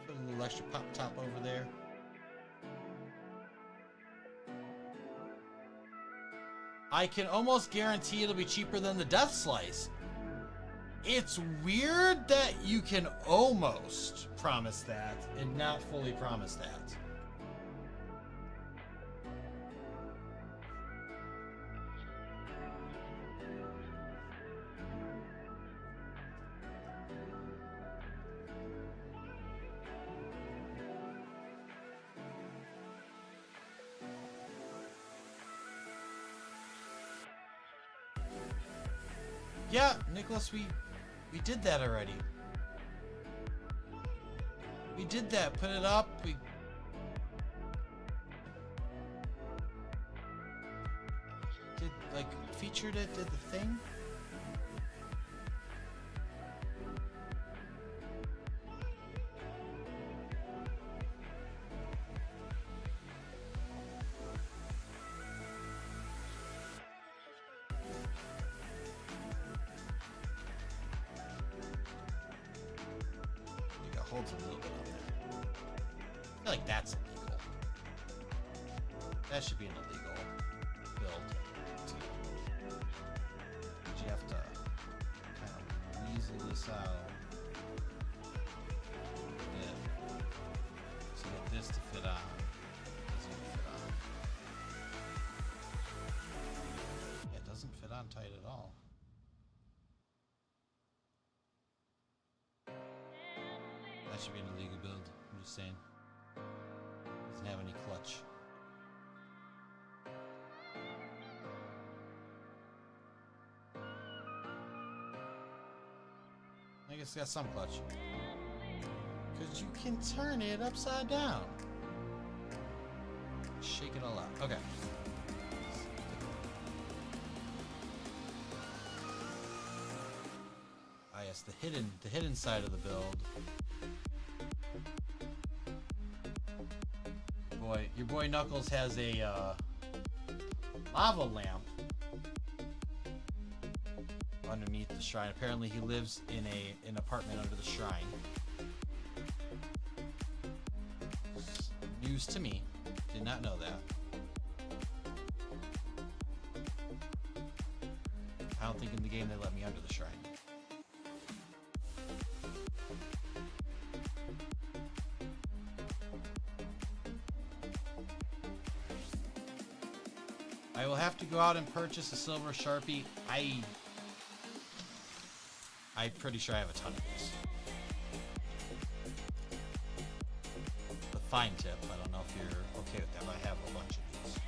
Put a little extra pop top over there. I can almost guarantee it'll be cheaper than the Death Slice. It's weird that you can almost promise that and not fully promise that. Yeah, Nicholas, we did that already. We did that. Put it up. We did, like, featured it, did the thing. Holds a little bit on there. I feel like that's illegal. That should be an illegal build. But you have to kind of weasel this out. Yeah. So get this to fit on. Doesn't fit on. Yeah, it doesn't fit on tight at all. That should be an illegal build. I'm just saying. Doesn't have any clutch. I guess it's got some clutch. Because you can turn it upside down. Shake it all out. Okay. Ah, yes, the hidden side of the build. Your boy Knuckles has a lava lamp underneath the shrine. Apparently, he lives in an apartment under the shrine. News to me. Did not know that. I don't think in the game they let me under the shrine. I will have to go out and purchase a silver Sharpie. I'm pretty sure I have a ton of these. The fine tip, I don't know if you're okay with that, but I have a bunch of these.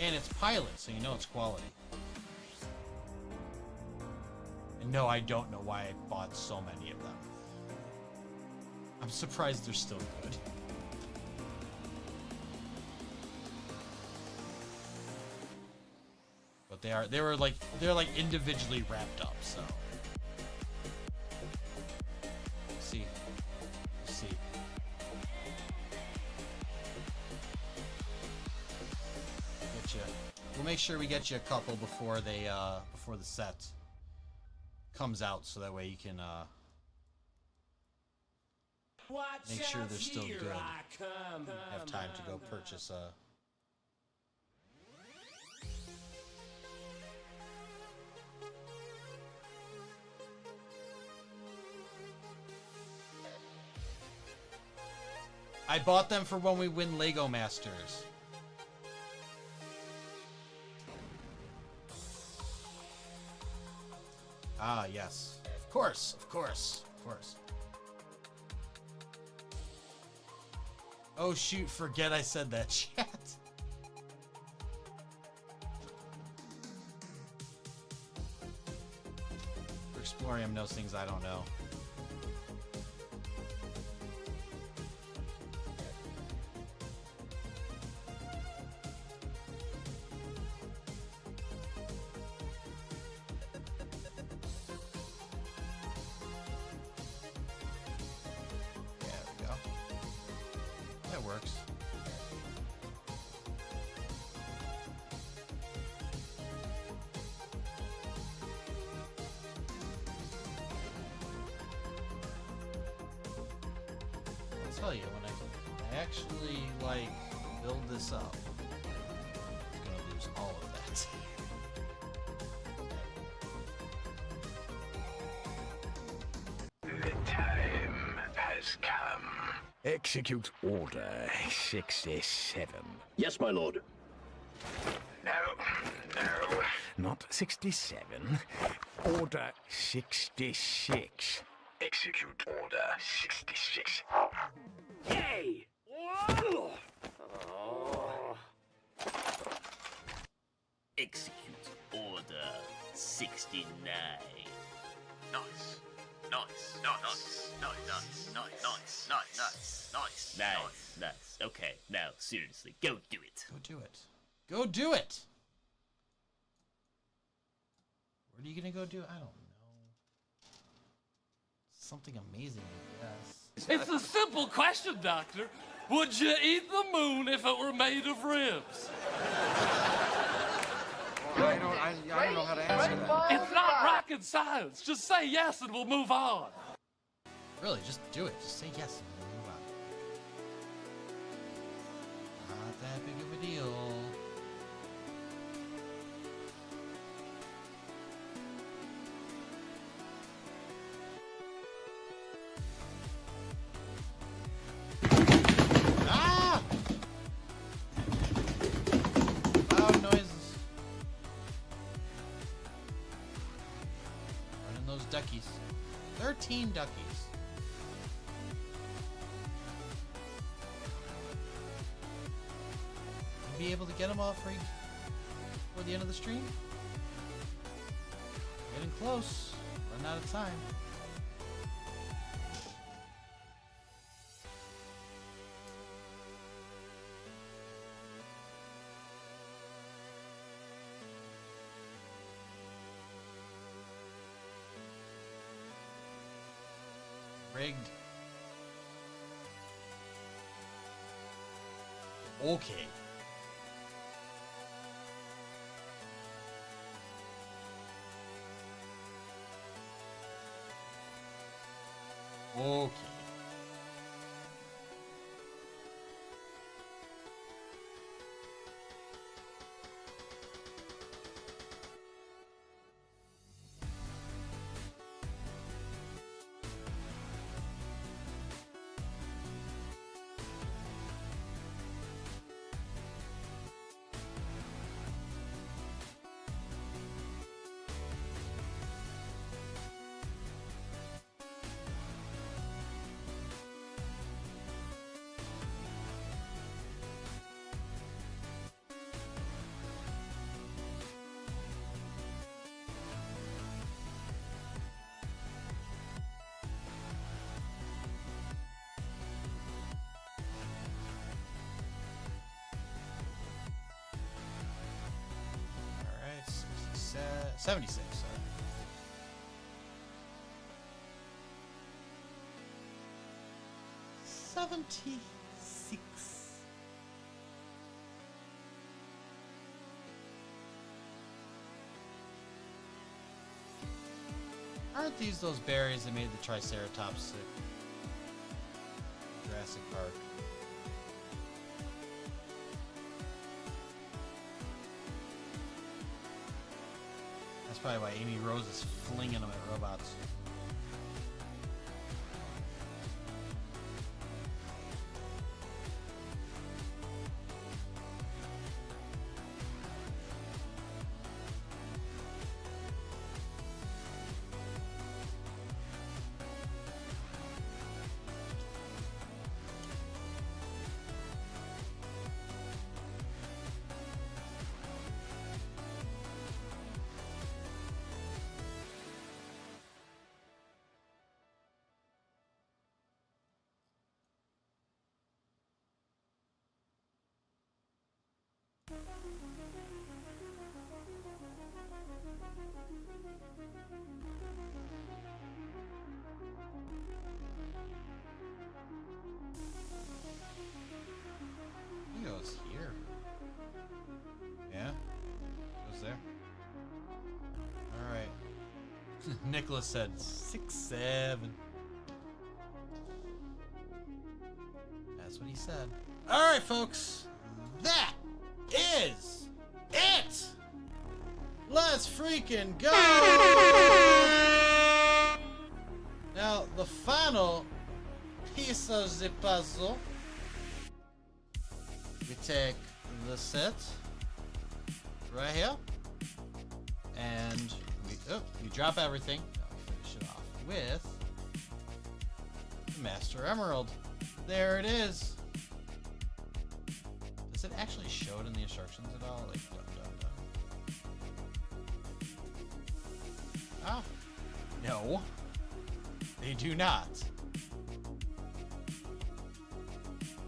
And it's Pilot, so you know it's quality. And no, I don't know why I bought so many of them. I'm surprised they're still good. They're like individually wrapped up, so see. We'll make sure we get you a couple before the set comes out, so that way you can make sure they're still good. Have time to go purchase a. I bought them for when we win Lego Masters. Ah, yes. Of course. Oh, shoot, forget I said that, chat. For Explorium knows things I don't know. Works. I'll tell you, when I actually like build this up, I'm gonna lose all of that. The time has come. Execute Order 67. Yes, my lord. No, not 67. Order 66. Execute Order 66. Yay! execute Order 69. Nice. Nice. No, nice. No, nice. Nice. Nice. Nice. Nice. Nice, nice. Okay, now seriously, go do it. Go do it. Go do it. What are you gonna go do? I don't know. Something amazing, I guess. It's a simple question, Doctor. Would you eat the moon if it were made of ribs? I don't know how to answer that. It's not rocket science. Just say yes and we'll move on. Really, just do it. Just say yes and we'll move on. Not that big of a deal. Ah! Loud noises. Running those duckies. 13 duckies. Be able to get them all free before the end of the stream. Getting close. Running out of time. Rigged. Okay. Okay. Alright, 76, sorry. Aren't these those berries that made the Triceratops sick? Jurassic Park. That's probably why Amy Rose is flinging them at robots. He goes here. Yeah? Goes there. Alright. Nicholas said 6, 7. That's what he said. Alright, folks. That is it! Let's freaking go! Now, the final piece of the puzzle. We take the set right here, and we drop everything. Now we finish it off with the Master Emerald. There it is. Does it actually show it in the instructions at all? Like, dun, dun, dun. Ah. No. They do not.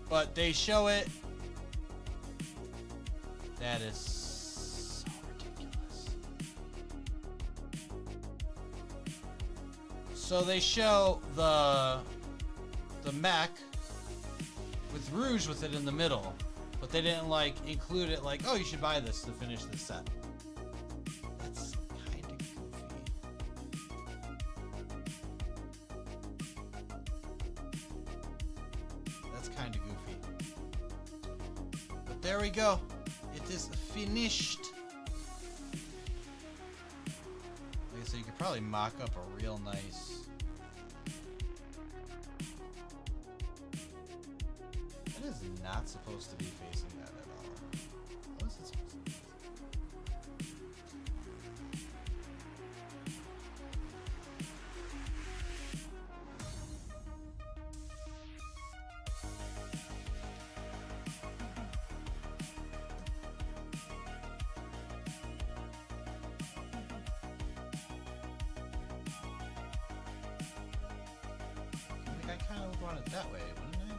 But they show it. That is so ridiculous. So they show the mech with Rouge with it in the middle, but they didn't like include it like, oh, you should buy this to finish this set. That's kind of goofy. That's kind of goofy. But there we go. It is finished. Like I said, you could probably mock up a real nice. It is not supposed to be facing that at all. How is it supposed to be? I think I kind of want it that way, wouldn't I?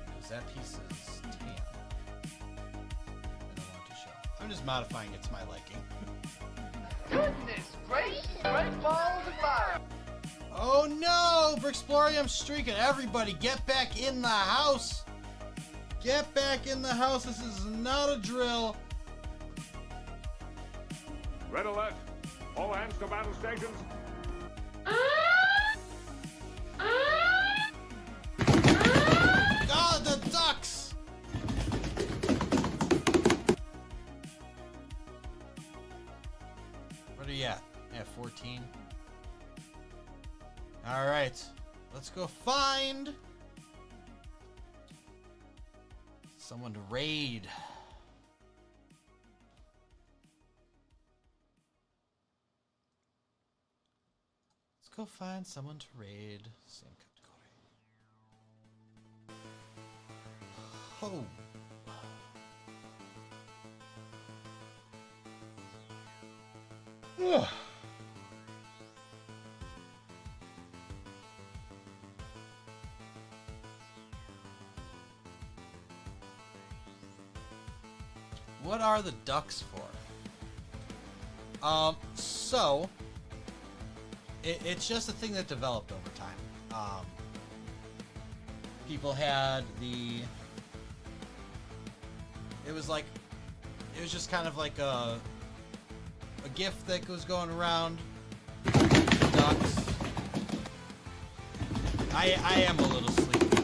Because that piece is tan. I don't want to show. I'm just modifying it to my liking. Goodness gracious, great balls of fire. Oh no! Brixplorium's streaking. Everybody get back in the house! Get back in the house. This is not a drill. Red alert. All hands to battle stations. God, the ducks! What are you at? Yeah, 14. Alright. Let's go find someone to raid. Let's go find someone to raid. Same category. Oh. Ugh. What are the ducks for? So it's just a thing that developed over time. People had it was just kind of like a gift that was going around. Ducks. I am a little sleepy.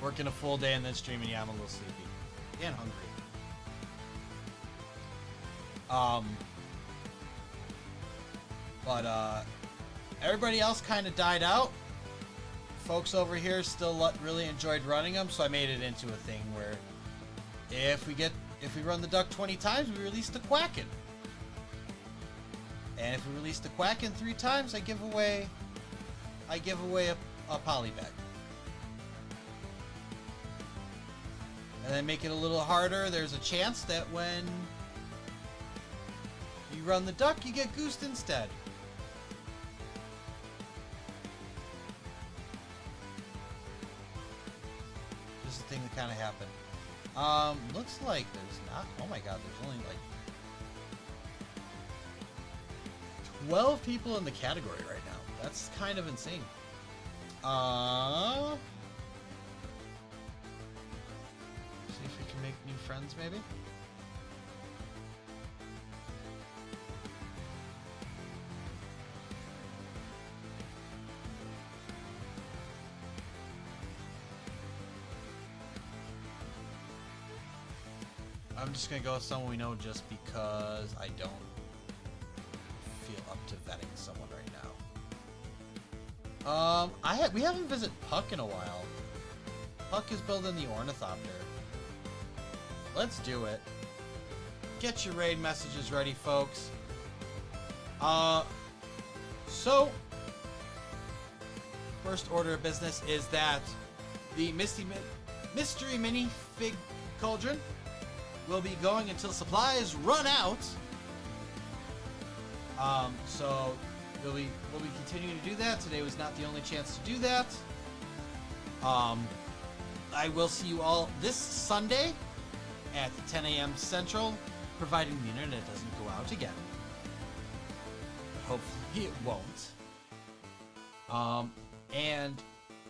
Working a full day and then streaming, yeah, I'm a little sleepy. And hungry. But everybody else kind of died out. Folks over here still really enjoyed running them, so I made it into a thing where if we run the duck 20 times, we release the Quacken. And if we release the Quacken 3 times, I give away a poly bag. And then make it a little harder. There's a chance that when you run the duck, you get goosed instead. Just a thing that kind of happened. Looks like there's not. Oh my god, there's only like 12 people in the category right now. That's kind of insane. See if we can make new friends, maybe. I'm just gonna go with someone we know just because I don't feel up to vetting someone right now. We haven't visited Puck in a while. Puck is building the Ornithopter. Let's do it. Get your raid messages ready, folks. So first order of business is that the mystery minifig cauldron will be going until supplies run out. So we'll be continuing to do that. Today was not the only chance to do that. I will see you all this Sunday at 10 a.m. Central, providing the internet doesn't go out again. But hopefully it won't. And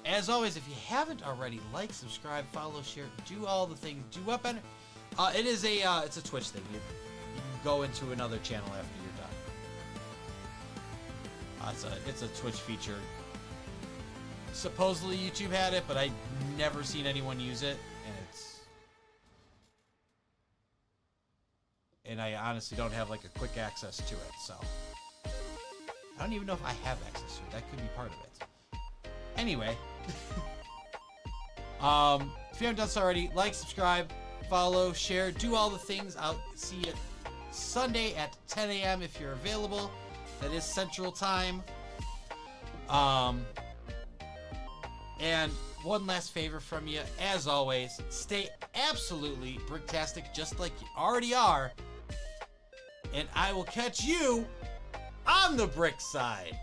as always, if you haven't already, like, subscribe, follow, share, do all the things. Do up and it's a Twitch thing. You can go into another channel after you're done. It's a Twitch feature. Supposedly YouTube had it, but I never seen anyone use it, and I honestly don't have like a quick access to it, so I don't even know if I have access to it. That could be part of it. Anyway, if you haven't done so already, like, subscribe, follow, share, do all the things. I'll see you Sunday at 10 a.m. if you're available. That is Central Time. And one last favor from you, as always, stay absolutely bricktastic just like you already are. And I will catch you on the brick side.